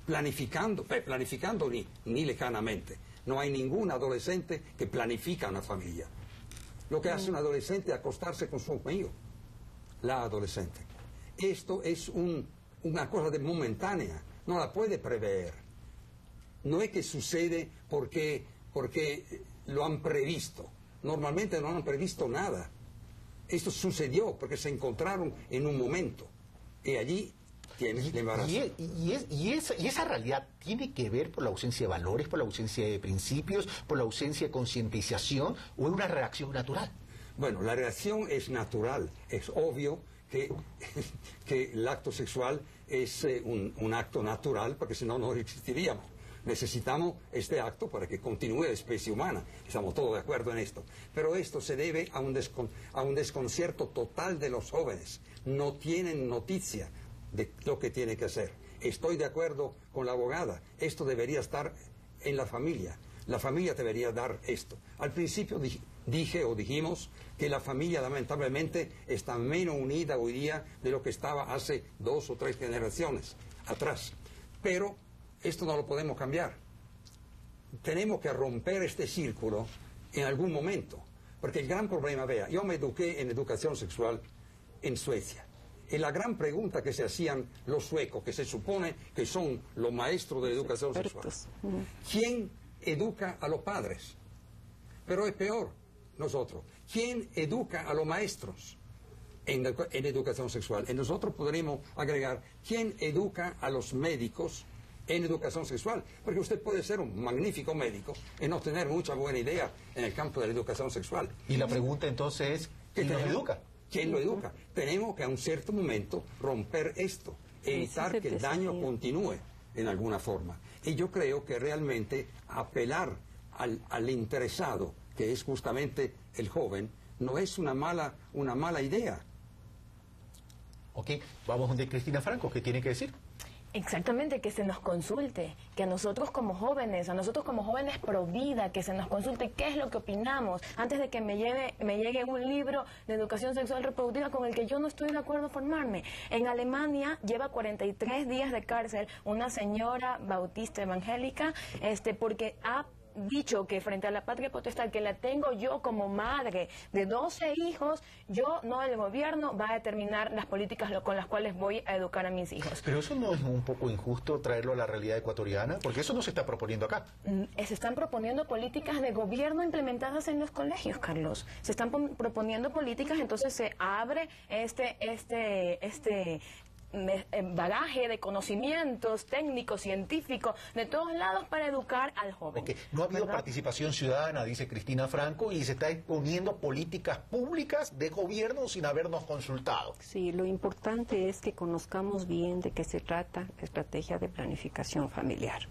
Speaker 9: Planificando ni lejanamente. No hay ningún adolescente que planifica una familia. Lo que hace un adolescente es acostarse con su amigo. La adolescente. Esto es una cosa momentánea, no la puede prever. No es que sucede porque lo han previsto. Normalmente no han previsto nada. Esto sucedió porque se encontraron en un momento. Y allí tienes el embarazo.
Speaker 1: Y esa realidad tiene que ver por la ausencia de valores, por la ausencia de principios, por la ausencia de concientización, o es una reacción natural.
Speaker 9: Bueno, la reacción es natural. Es obvio que el acto sexual es un acto natural, porque si no, no existiríamos. Necesitamos este acto para que continúe la especie humana. Estamos todos de acuerdo en esto. Pero esto se debe a un desconcierto total de los jóvenes. No tienen noticia de lo que tiene que hacer. Estoy de acuerdo con la abogada. Esto debería estar en la familia. La familia debería dar esto. Al principio dijimos que la familia lamentablemente está menos unida hoy día de lo que estaba hace 2 o 3 generaciones atrás. Pero esto no lo podemos cambiar. Tenemos que romper este círculo en algún momento. Porque el gran problema, vea, yo me eduqué en educación sexual en Suecia. Y la gran pregunta que se hacían los suecos, que se supone que son los maestros de educación sexual, ¿quién educa a los padres? Pero es peor, nosotros. ¿Quién educa a los maestros en educación sexual? Y nosotros podremos agregar, ¿quién educa a los médicos en educación sexual? Porque usted puede ser un magnífico médico y no tener mucha buena idea en el campo de la educación sexual.
Speaker 1: Y la pregunta entonces es, ¿quién los educa?
Speaker 9: ¿Quién lo educa? Tenemos que a un cierto momento romper esto, evitar que el daño continúe en alguna forma. Y yo creo que realmente apelar al interesado, que es justamente el joven, no es una mala idea.
Speaker 1: Ok, vamos donde Cristina Franco, ¿qué tiene que decir?
Speaker 10: Exactamente, que se nos consulte, que a nosotros como jóvenes pro vida, que se nos consulte qué es lo que opinamos, antes de que me llegue un libro de educación sexual reproductiva con el que yo no estoy de acuerdo a formarme. En Alemania lleva 43 días de cárcel una señora bautista evangélica, porque ha dicho que frente a la patria potestad que la tengo yo como madre de 12 hijos, no el gobierno va a determinar las políticas con las cuales voy a educar a mis hijos.
Speaker 1: Pero eso no es un poco injusto traerlo a la realidad ecuatoriana, porque eso no se está proponiendo acá.
Speaker 10: Se están proponiendo políticas de gobierno implementadas en los colegios, Carlos. Se están proponiendo políticas, entonces se abre bagaje de conocimientos técnicos, científicos, de todos lados para educar al joven.
Speaker 1: Okay. No ha habido participación ciudadana, dice Cristina Franco, y se está exponiendo políticas públicas de gobierno sin habernos consultado.
Speaker 8: Sí, lo importante es que conozcamos bien de qué se trata la estrategia de planificación familiar.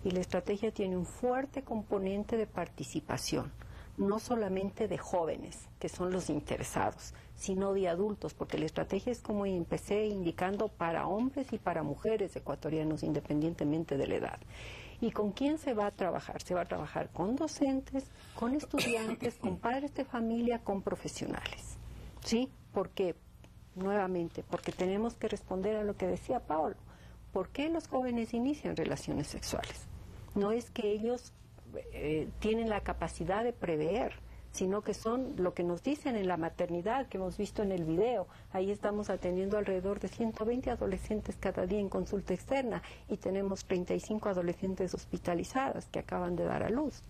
Speaker 8: Y la estrategia tiene un fuerte componente de participación, no solamente de jóvenes, que son los interesados, sino de adultos, porque la estrategia es, como empecé indicando, para hombres y para mujeres ecuatorianos, independientemente de la edad. ¿Y con quién se va a trabajar? Se va a trabajar con docentes, con estudiantes, con padres de familia, con profesionales. ¿Sí? ¿Por qué? Nuevamente, porque tenemos que responder a lo que decía Paolo. ¿Por qué los jóvenes inician relaciones sexuales? No es que ellos tienen la capacidad de prever, sino que son lo que nos dicen en la maternidad, que hemos visto en el video. Ahí estamos atendiendo alrededor de 120 adolescentes cada día en consulta externa y tenemos 35 adolescentes hospitalizadas que acaban de dar a luz.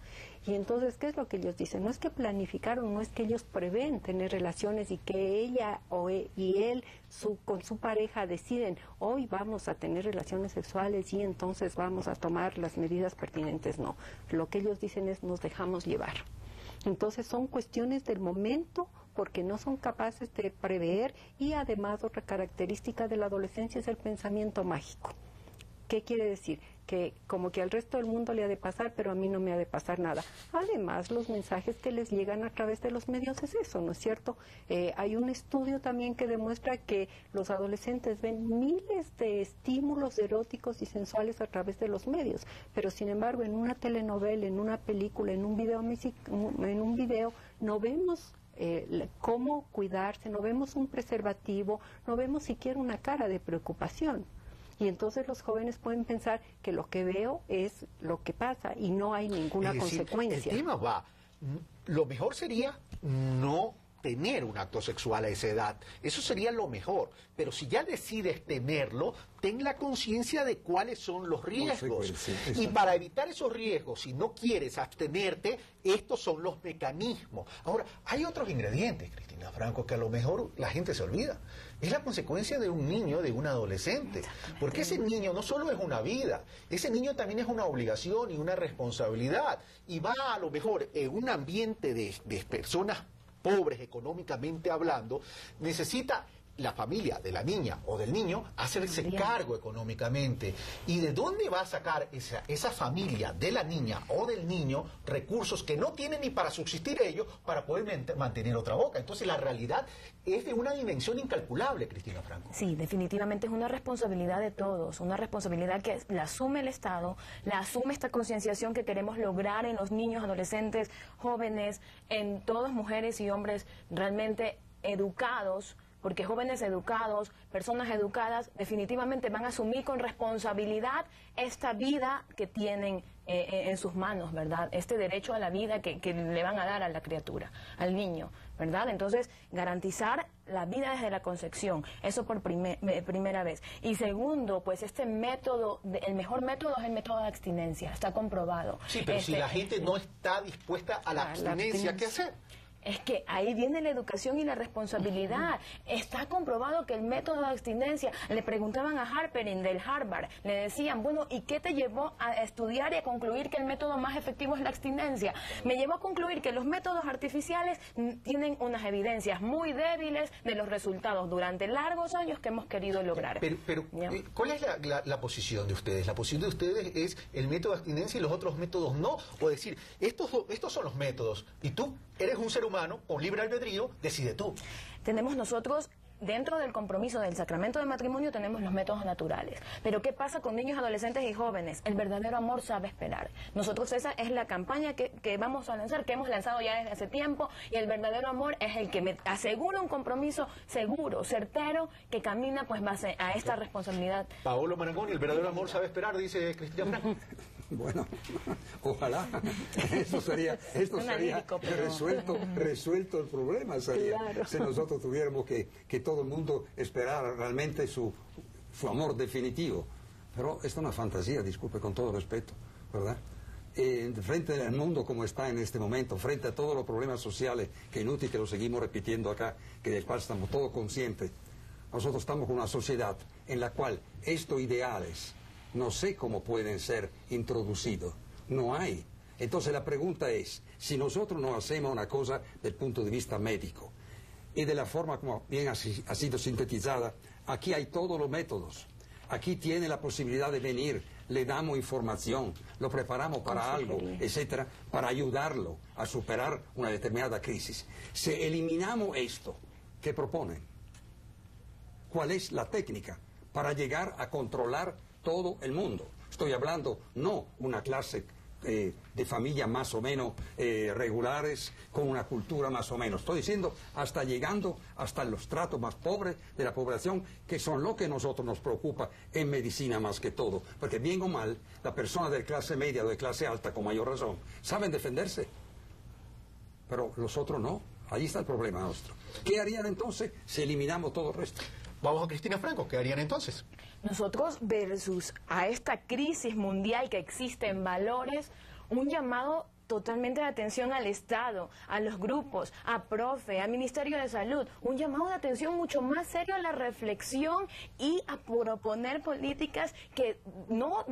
Speaker 8: Y entonces, ¿qué es lo que ellos dicen? No es que planificaron, no es que ellos prevén tener relaciones y que ella y él con su pareja deciden, hoy vamos a tener relaciones sexuales y entonces vamos a tomar las medidas pertinentes. No, lo que ellos dicen es, nos dejamos llevar. Entonces son cuestiones del momento porque no son capaces de prever, y además otra característica de la adolescencia es el pensamiento mágico. ¿Qué quiere decir? Que como que al resto del mundo le ha de pasar, pero a mí no me ha de pasar nada. Además, los mensajes que les llegan a través de los medios es eso, ¿no es cierto? Hay un estudio también que demuestra que los adolescentes ven miles de estímulos eróticos y sensuales a través de los medios, pero sin embargo en una telenovela, en una película, en un video no vemos cómo cuidarse, no vemos un preservativo, no vemos siquiera una cara de preocupación. Y entonces los jóvenes pueden pensar que lo que veo es lo que pasa y no hay ninguna consecuencia.
Speaker 1: El tema va, lo mejor sería no tener un acto sexual a esa edad. Eso sería lo mejor. Pero si ya decides tenerlo, ten la conciencia de cuáles son los riesgos. Y para evitar esos riesgos, si no quieres abstenerte, estos son los mecanismos. Ahora, hay otros ingredientes, Cristina Franco, que a lo mejor la gente se olvida. Es la consecuencia de un niño, de un adolescente. Porque ese niño no solo es una vida, ese niño también es una obligación y una responsabilidad. Y va a lo mejor en un ambiente de personas pobres económicamente hablando, necesita la familia de la niña o del niño hacerse cargo económicamente. ¿Y de dónde va a sacar esa familia de la niña o del niño recursos que no tienen ni para subsistir ellos para poder mantener otra boca? Entonces la realidad es de una dimensión incalculable, Cristina Franco.
Speaker 10: Sí, definitivamente es una responsabilidad de todos, una responsabilidad que la asume el Estado, la asume esta concienciación que queremos lograr en los niños, adolescentes, jóvenes, en todas mujeres y hombres realmente educados, porque jóvenes educados, personas educadas, definitivamente van a asumir con responsabilidad esta vida que tienen en sus manos, ¿verdad? Este derecho a la vida que le van a dar a la criatura, al niño, ¿verdad? Entonces, garantizar la vida desde la concepción, eso por primera vez. Y segundo, pues este método, el mejor método es el método de abstinencia, está comprobado.
Speaker 1: Sí, pero si la gente no está dispuesta a la abstinencia, ¿qué hacer?
Speaker 10: Es que ahí viene la educación y la responsabilidad. Está comprobado que el método de abstinencia, le preguntaban a Harperin del Harvard, le decían, bueno, ¿y qué te llevó a estudiar y a concluir que el método más efectivo es la abstinencia? Me llevó a concluir que los métodos artificiales tienen unas evidencias muy débiles de los resultados durante largos años que hemos querido lograr.
Speaker 1: Pero ¿cuál es la posición de ustedes? La posición de ustedes es el método de abstinencia y los otros métodos no. O decir, estos son los métodos y tú eres un ser humano con libre albedrío, decide tú.
Speaker 10: Tenemos nosotros, dentro del compromiso del sacramento de matrimonio, tenemos los métodos naturales. Pero ¿qué pasa con niños, adolescentes y jóvenes? El verdadero amor sabe esperar. Nosotros esa es la campaña que vamos a lanzar, que hemos lanzado ya desde hace tiempo, y el verdadero amor es el que me asegura un compromiso seguro, certero, que camina pues base a esta responsabilidad.
Speaker 1: Paolo Marangoni, el verdadero amor sabe esperar, dice Cristina Franco.
Speaker 9: Bueno, ojalá. Esto sería resuelto el problema. Sería, claro. Si nosotros tuviéramos que todo el mundo esperara realmente su amor definitivo. Pero esto es una fantasía, disculpe, con todo respeto, ¿verdad? Frente al mundo como está en este momento, frente a todos los problemas sociales, que inútil que lo seguimos repitiendo acá, que del cual estamos todos conscientes, nosotros estamos con una sociedad en la cual estos ideales no sé cómo pueden ser introducidos, no hay. Entonces la pregunta es, si nosotros no hacemos una cosa del punto de vista médico y de la forma como bien ha sido sintetizada, aquí hay todos los métodos, aquí tiene la posibilidad de venir, le damos información, lo preparamos para algo, etcétera, para ayudarlo a superar una determinada crisis. Si eliminamos esto, ¿qué proponen? ¿Cuál es la técnica para llegar a controlar todo el mundo? Estoy hablando no una clase de familias más o menos regulares, con una cultura más o menos. Estoy diciendo hasta llegando hasta los tratos más pobres de la población, que son lo que a nosotros nos preocupa en medicina más que todo. Porque bien o mal, las personas de clase media o de clase alta, con mayor razón, saben defenderse. Pero los otros no. Ahí está el problema nuestro. ¿Qué harían entonces si eliminamos todo el resto?
Speaker 1: Vamos a Cristina Franco, ¿qué harían entonces?
Speaker 10: Nosotros versus a esta crisis mundial que existe en valores, un llamado totalmente de atención al Estado, a los grupos, a Profe, al Ministerio de Salud, un llamado de atención mucho más serio a la reflexión y a proponer políticas que no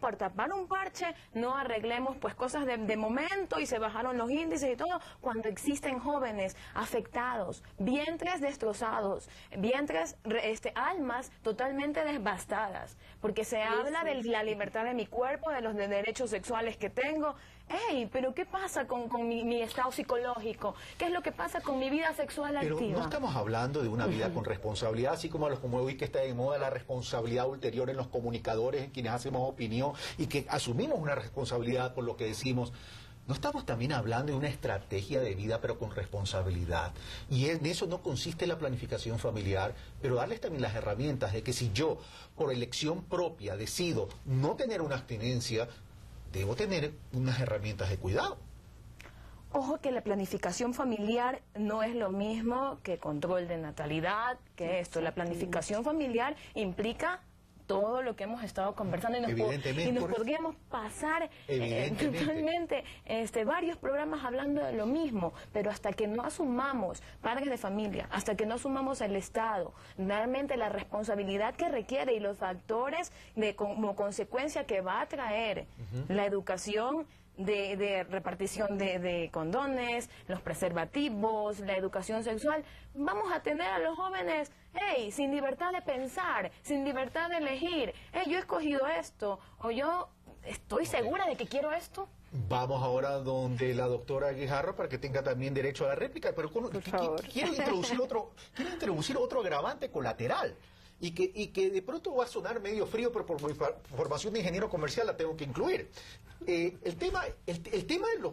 Speaker 10: por tapar un parche no arreglemos pues cosas de momento y se bajaron los índices y todo, cuando existen jóvenes afectados, vientres destrozados, almas totalmente devastadas, porque se habla de la libertad de mi cuerpo, de los derechos sexuales que tengo. Hey, pero ¿qué pasa con mi estado psicológico? ¿Qué es lo que pasa con mi vida sexual activa?
Speaker 1: Pero no estamos hablando de una vida con responsabilidad, así como hoy que está de moda la responsabilidad ulterior en los comunicadores, en quienes hacemos opinión y que asumimos una responsabilidad por lo que decimos. No estamos también hablando de una estrategia de vida, pero con responsabilidad. Y en eso no consiste la planificación familiar, pero darles también las herramientas de que si yo, por elección propia, decido no tener una abstinencia, debo tener unas herramientas de cuidado.
Speaker 10: Ojo que la planificación familiar no es lo mismo que control de natalidad, que esto. La planificación familiar implica todo lo que hemos estado conversando y nos podríamos pasar totalmente varios programas hablando de lo mismo, pero hasta que no asumamos, padres de familia, hasta que no asumamos el Estado, realmente la responsabilidad que requiere y los factores como consecuencia que va a traer la educación de repartición de condones, los preservativos, la educación sexual, vamos a tener a los jóvenes sin libertad de pensar, sin libertad de elegir. Yo he escogido esto, o yo estoy segura de que quiero esto.
Speaker 1: Vamos ahora donde la doctora Guijarro para que tenga también derecho a la réplica, pero quiero introducir otro agravante colateral. Y que de pronto va a sonar medio frío, pero por mi formación de ingeniero comercial la tengo que incluir. El tema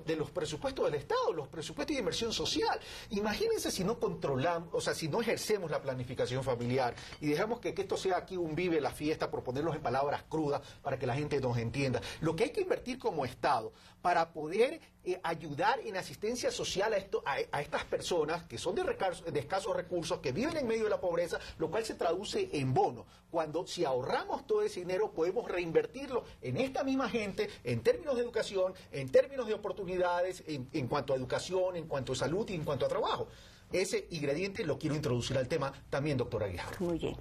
Speaker 1: de los presupuestos del Estado, los presupuestos de inversión social. Imagínense si no controlamos, o sea, si no ejercemos la planificación familiar y dejamos que esto sea aquí un vive la fiesta, por ponerlos en palabras crudas para que la gente nos entienda. Lo que hay que invertir como Estado para poder ayudar en asistencia social a estas personas que son de escasos recursos, que viven en medio de la pobreza, lo cual se traduce en bono. Cuando si ahorramos todo ese dinero podemos reinvertirlo en esta misma gente, en términos de educación, en términos de oportunidades, en cuanto a educación, en cuanto a salud y en cuanto a trabajo. Ese ingrediente lo quiero introducir al tema también, doctora Guijarro.
Speaker 8: Muy bien.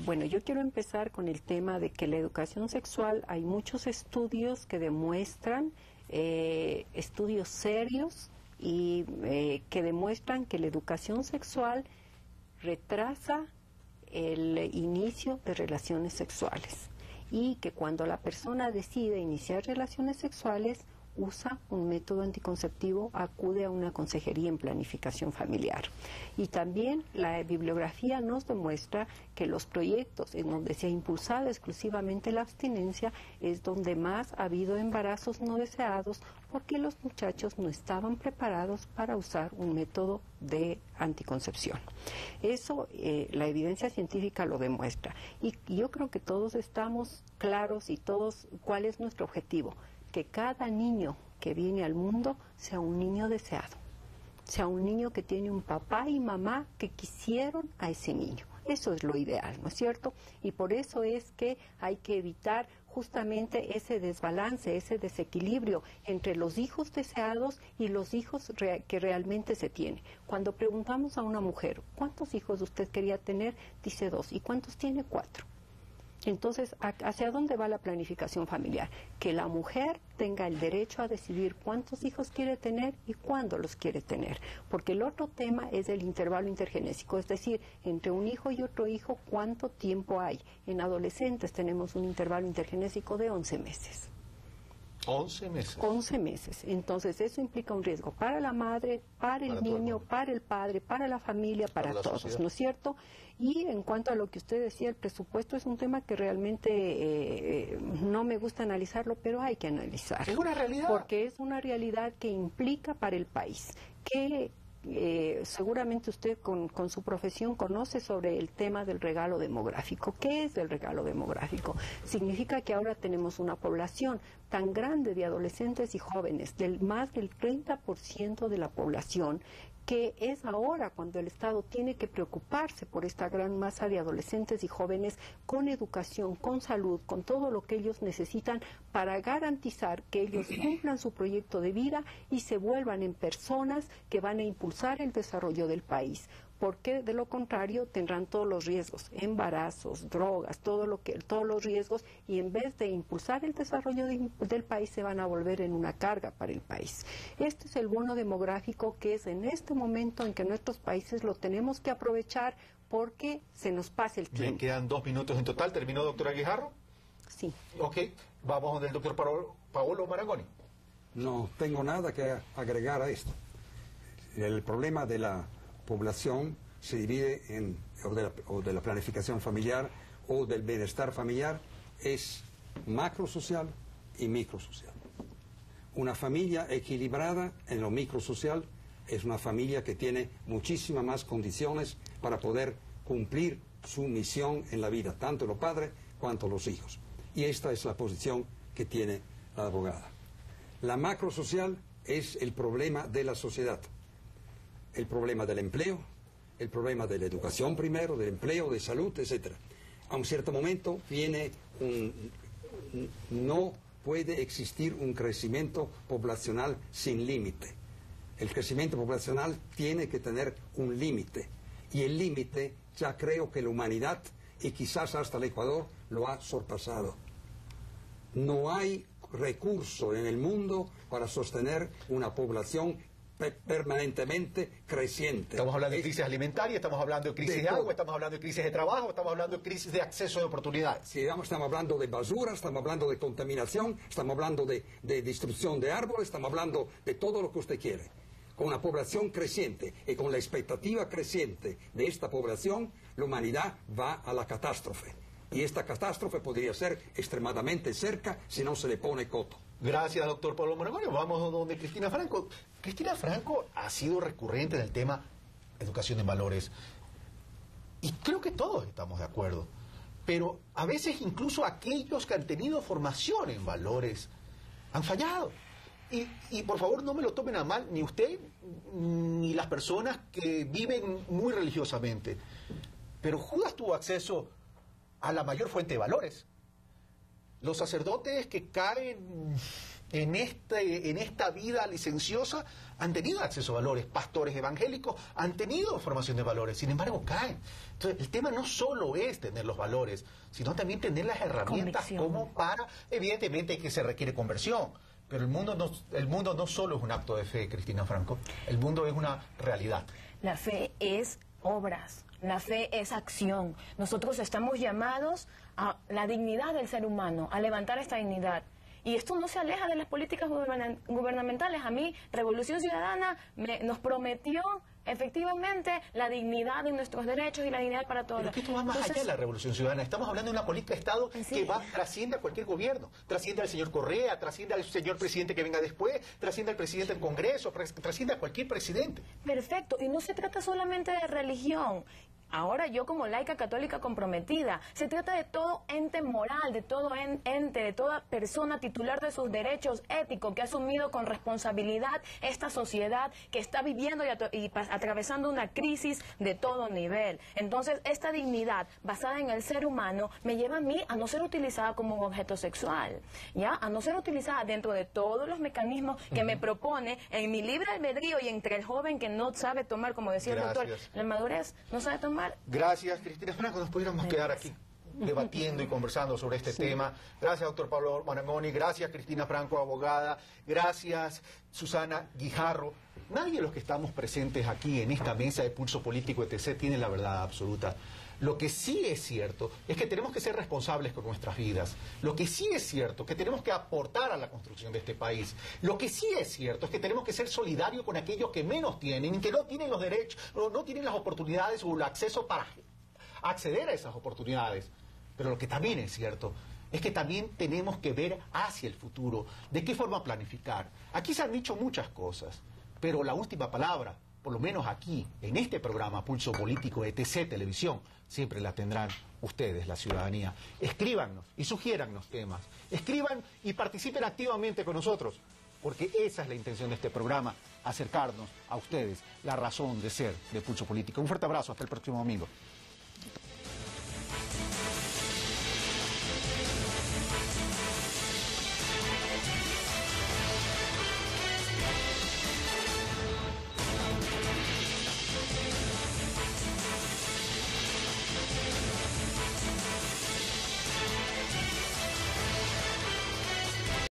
Speaker 8: Bueno, yo quiero empezar con el tema de que la educación sexual, hay muchos estudios que demuestran, estudios serios y que demuestran que la educación sexual retrasa el inicio de relaciones sexuales y que cuando la persona decide iniciar relaciones sexuales usa un método anticonceptivo, acude a una consejería en planificación familiar. Y también la bibliografía nos demuestra que los proyectos en donde se ha impulsado exclusivamente la abstinencia es donde más ha habido embarazos no deseados porque los muchachos no estaban preparados para usar un método de anticoncepción. Eso la evidencia científica lo demuestra. Y yo creo que todos estamos claros y todos cuál es nuestro objetivo. Que cada niño que viene al mundo sea un niño deseado, sea un niño que tiene un papá y mamá que quisieron a ese niño. Eso es lo ideal, ¿no es cierto? Y por eso es que hay que evitar justamente ese desbalance, ese desequilibrio entre los hijos deseados y los hijos que realmente se tiene. Cuando preguntamos a una mujer, ¿cuántos hijos usted quería tener? Dice 2. ¿Y cuántos tiene? 4. Entonces, ¿hacia dónde va la planificación familiar? Que la mujer tenga el derecho a decidir cuántos hijos quiere tener y cuándo los quiere tener. Porque el otro tema es el intervalo intergenésico, es decir, entre un hijo y otro hijo, ¿cuánto tiempo hay? En adolescentes tenemos un intervalo intergenésico de 11 meses.
Speaker 1: 11 meses.
Speaker 8: 11 meses. Entonces, eso implica un riesgo para la madre, para el niño, para el padre, para la familia, para todos, ¿no es cierto? Y en cuanto a lo que usted decía, el presupuesto es un tema que realmente no me gusta analizarlo, pero hay que analizarlo.
Speaker 1: Es una realidad.
Speaker 8: Porque es una realidad que implica para el país que seguramente usted con su profesión conoce sobre el tema del regalo demográfico. ¿Qué es el regalo demográfico? Significa que ahora tenemos una población tan grande de adolescentes y jóvenes, más del 30% de la población, que es ahora cuando el Estado tiene que preocuparse por esta gran masa de adolescentes y jóvenes con educación, con salud, con todo lo que ellos necesitan para garantizar que ellos cumplan su proyecto de vida y se vuelvan en personas que van a impulsar el desarrollo del país. Porque de lo contrario tendrán todos los riesgos, embarazos, drogas, todos los riesgos, y en vez de impulsar el desarrollo del país se van a volver en una carga para el país. Este es el bono demográfico que es en este momento en que nuestros países lo tenemos que aprovechar porque se nos pasa el tiempo.
Speaker 1: Bien, quedan 2 minutos en total. ¿Terminó, doctora Guijarro?
Speaker 8: Sí.
Speaker 1: Ok, vamos del doctor Paolo Marangoni.
Speaker 9: No tengo nada que agregar a esto. El problema de la población se divide o de la planificación familiar o del bienestar familiar es macrosocial y microsocial. Una familia equilibrada en lo microsocial es una familia que tiene muchísimas más condiciones para poder cumplir su misión en la vida, tanto los padres cuanto los hijos. Y esta es la posición que tiene la abogada. La macrosocial es el problema de la sociedad. El problema del empleo, el problema de la educación primero, del empleo, de salud, etc. A un cierto momento no puede existir un crecimiento poblacional sin límite. El crecimiento poblacional tiene que tener un límite. Y el límite ya creo que la humanidad, y quizás hasta el Ecuador, lo ha sorpasado. No hay recurso en el mundo para sostener una población permanentemente creciente.
Speaker 1: Estamos hablando de crisis alimentaria, estamos hablando de crisis de agua, estamos hablando de crisis de trabajo, estamos hablando de crisis de acceso de oportunidades.
Speaker 9: Sí, estamos hablando de basura, estamos hablando de contaminación, estamos hablando de destrucción de árboles, estamos hablando de todo lo que usted quiere. Con una población creciente y con la expectativa creciente de esta población, la humanidad va a la catástrofe. Y esta catástrofe podría ser extremadamente cerca si no se le pone coto.
Speaker 1: Gracias, doctor Pablo Marangoni. Vamos donde Cristina Franco. Cristina Franco ha sido recurrente en el tema educación en valores. Y creo que todos estamos de acuerdo. Pero a veces incluso aquellos que han tenido formación en valores han fallado. Y por favor no me lo tomen a mal, ni usted ni las personas que viven muy religiosamente. Pero Judas tuvo acceso a la mayor fuente de valores. Los sacerdotes que caen en esta vida licenciosa han tenido acceso a valores. Pastores evangélicos han tenido formación de valores, sin embargo caen. Entonces el tema no solo es tener los valores, sino también tener las herramientas como para, evidentemente que se requiere conversión. Pero el mundo no solo es un acto de fe, Cristina Franco. El mundo es una realidad.
Speaker 10: La fe es obras. La fe es acción. Nosotros estamos llamados a la dignidad del ser humano, a levantar esta dignidad. Y esto no se aleja de las políticas gubernamentales. A mí, Revolución Ciudadana nos prometió efectivamente la dignidad de nuestros derechos y la dignidad para todos.
Speaker 1: Pero que esto va más allá de la Revolución Ciudadana. Estamos hablando de una política de Estado que trasciende a cualquier gobierno. Trasciende al señor Correa, trasciende al señor presidente que venga después, trasciende al presidente del Congreso, trasciende a cualquier presidente.
Speaker 10: Perfecto. Y no se trata solamente de religión. ahora yo como laica católica comprometida, se trata de todo ente moral, de todo ente, de toda persona titular de sus derechos éticos que ha asumido con responsabilidad esta sociedad que está viviendo y atravesando una crisis de todo nivel. Entonces, esta dignidad basada en el ser humano me lleva a mí a no ser utilizada como un objeto sexual, ¿ya? A no ser utilizada dentro de todos los mecanismos que me propone en mi libre albedrío y entre el joven que no sabe tomar, como decía el doctor, la madurez no sabe tomar.
Speaker 1: Gracias, Cristina Franco. Nos pudiéramos quedar aquí debatiendo y conversando sobre este tema. Gracias, doctor Pablo Maramoni. Gracias, Cristina Franco, abogada. Gracias, Susana Guijarro. Nadie de los que estamos presentes aquí en esta mesa de Pulso Político ETC tiene la verdad absoluta. Lo que sí es cierto es que tenemos que ser responsables con nuestras vidas. Lo que sí es cierto es que tenemos que aportar a la construcción de este país. Lo que sí es cierto es que tenemos que ser solidarios con aquellos que menos tienen y que no tienen los derechos, no tienen las oportunidades o el acceso para acceder a esas oportunidades. Pero lo que también es cierto es que también tenemos que ver hacia el futuro, de qué forma planificar. Aquí se han dicho muchas cosas, pero la última palabra, por lo menos aquí, en este programa Pulso Político ETC Televisión, siempre la tendrán ustedes, la ciudadanía. Escríbanos y sugiérannos temas. Escriban y participen activamente con nosotros, porque esa es la intención de este programa, acercarnos a ustedes, la razón de ser de Pulso Político. Un fuerte abrazo, hasta el próximo domingo.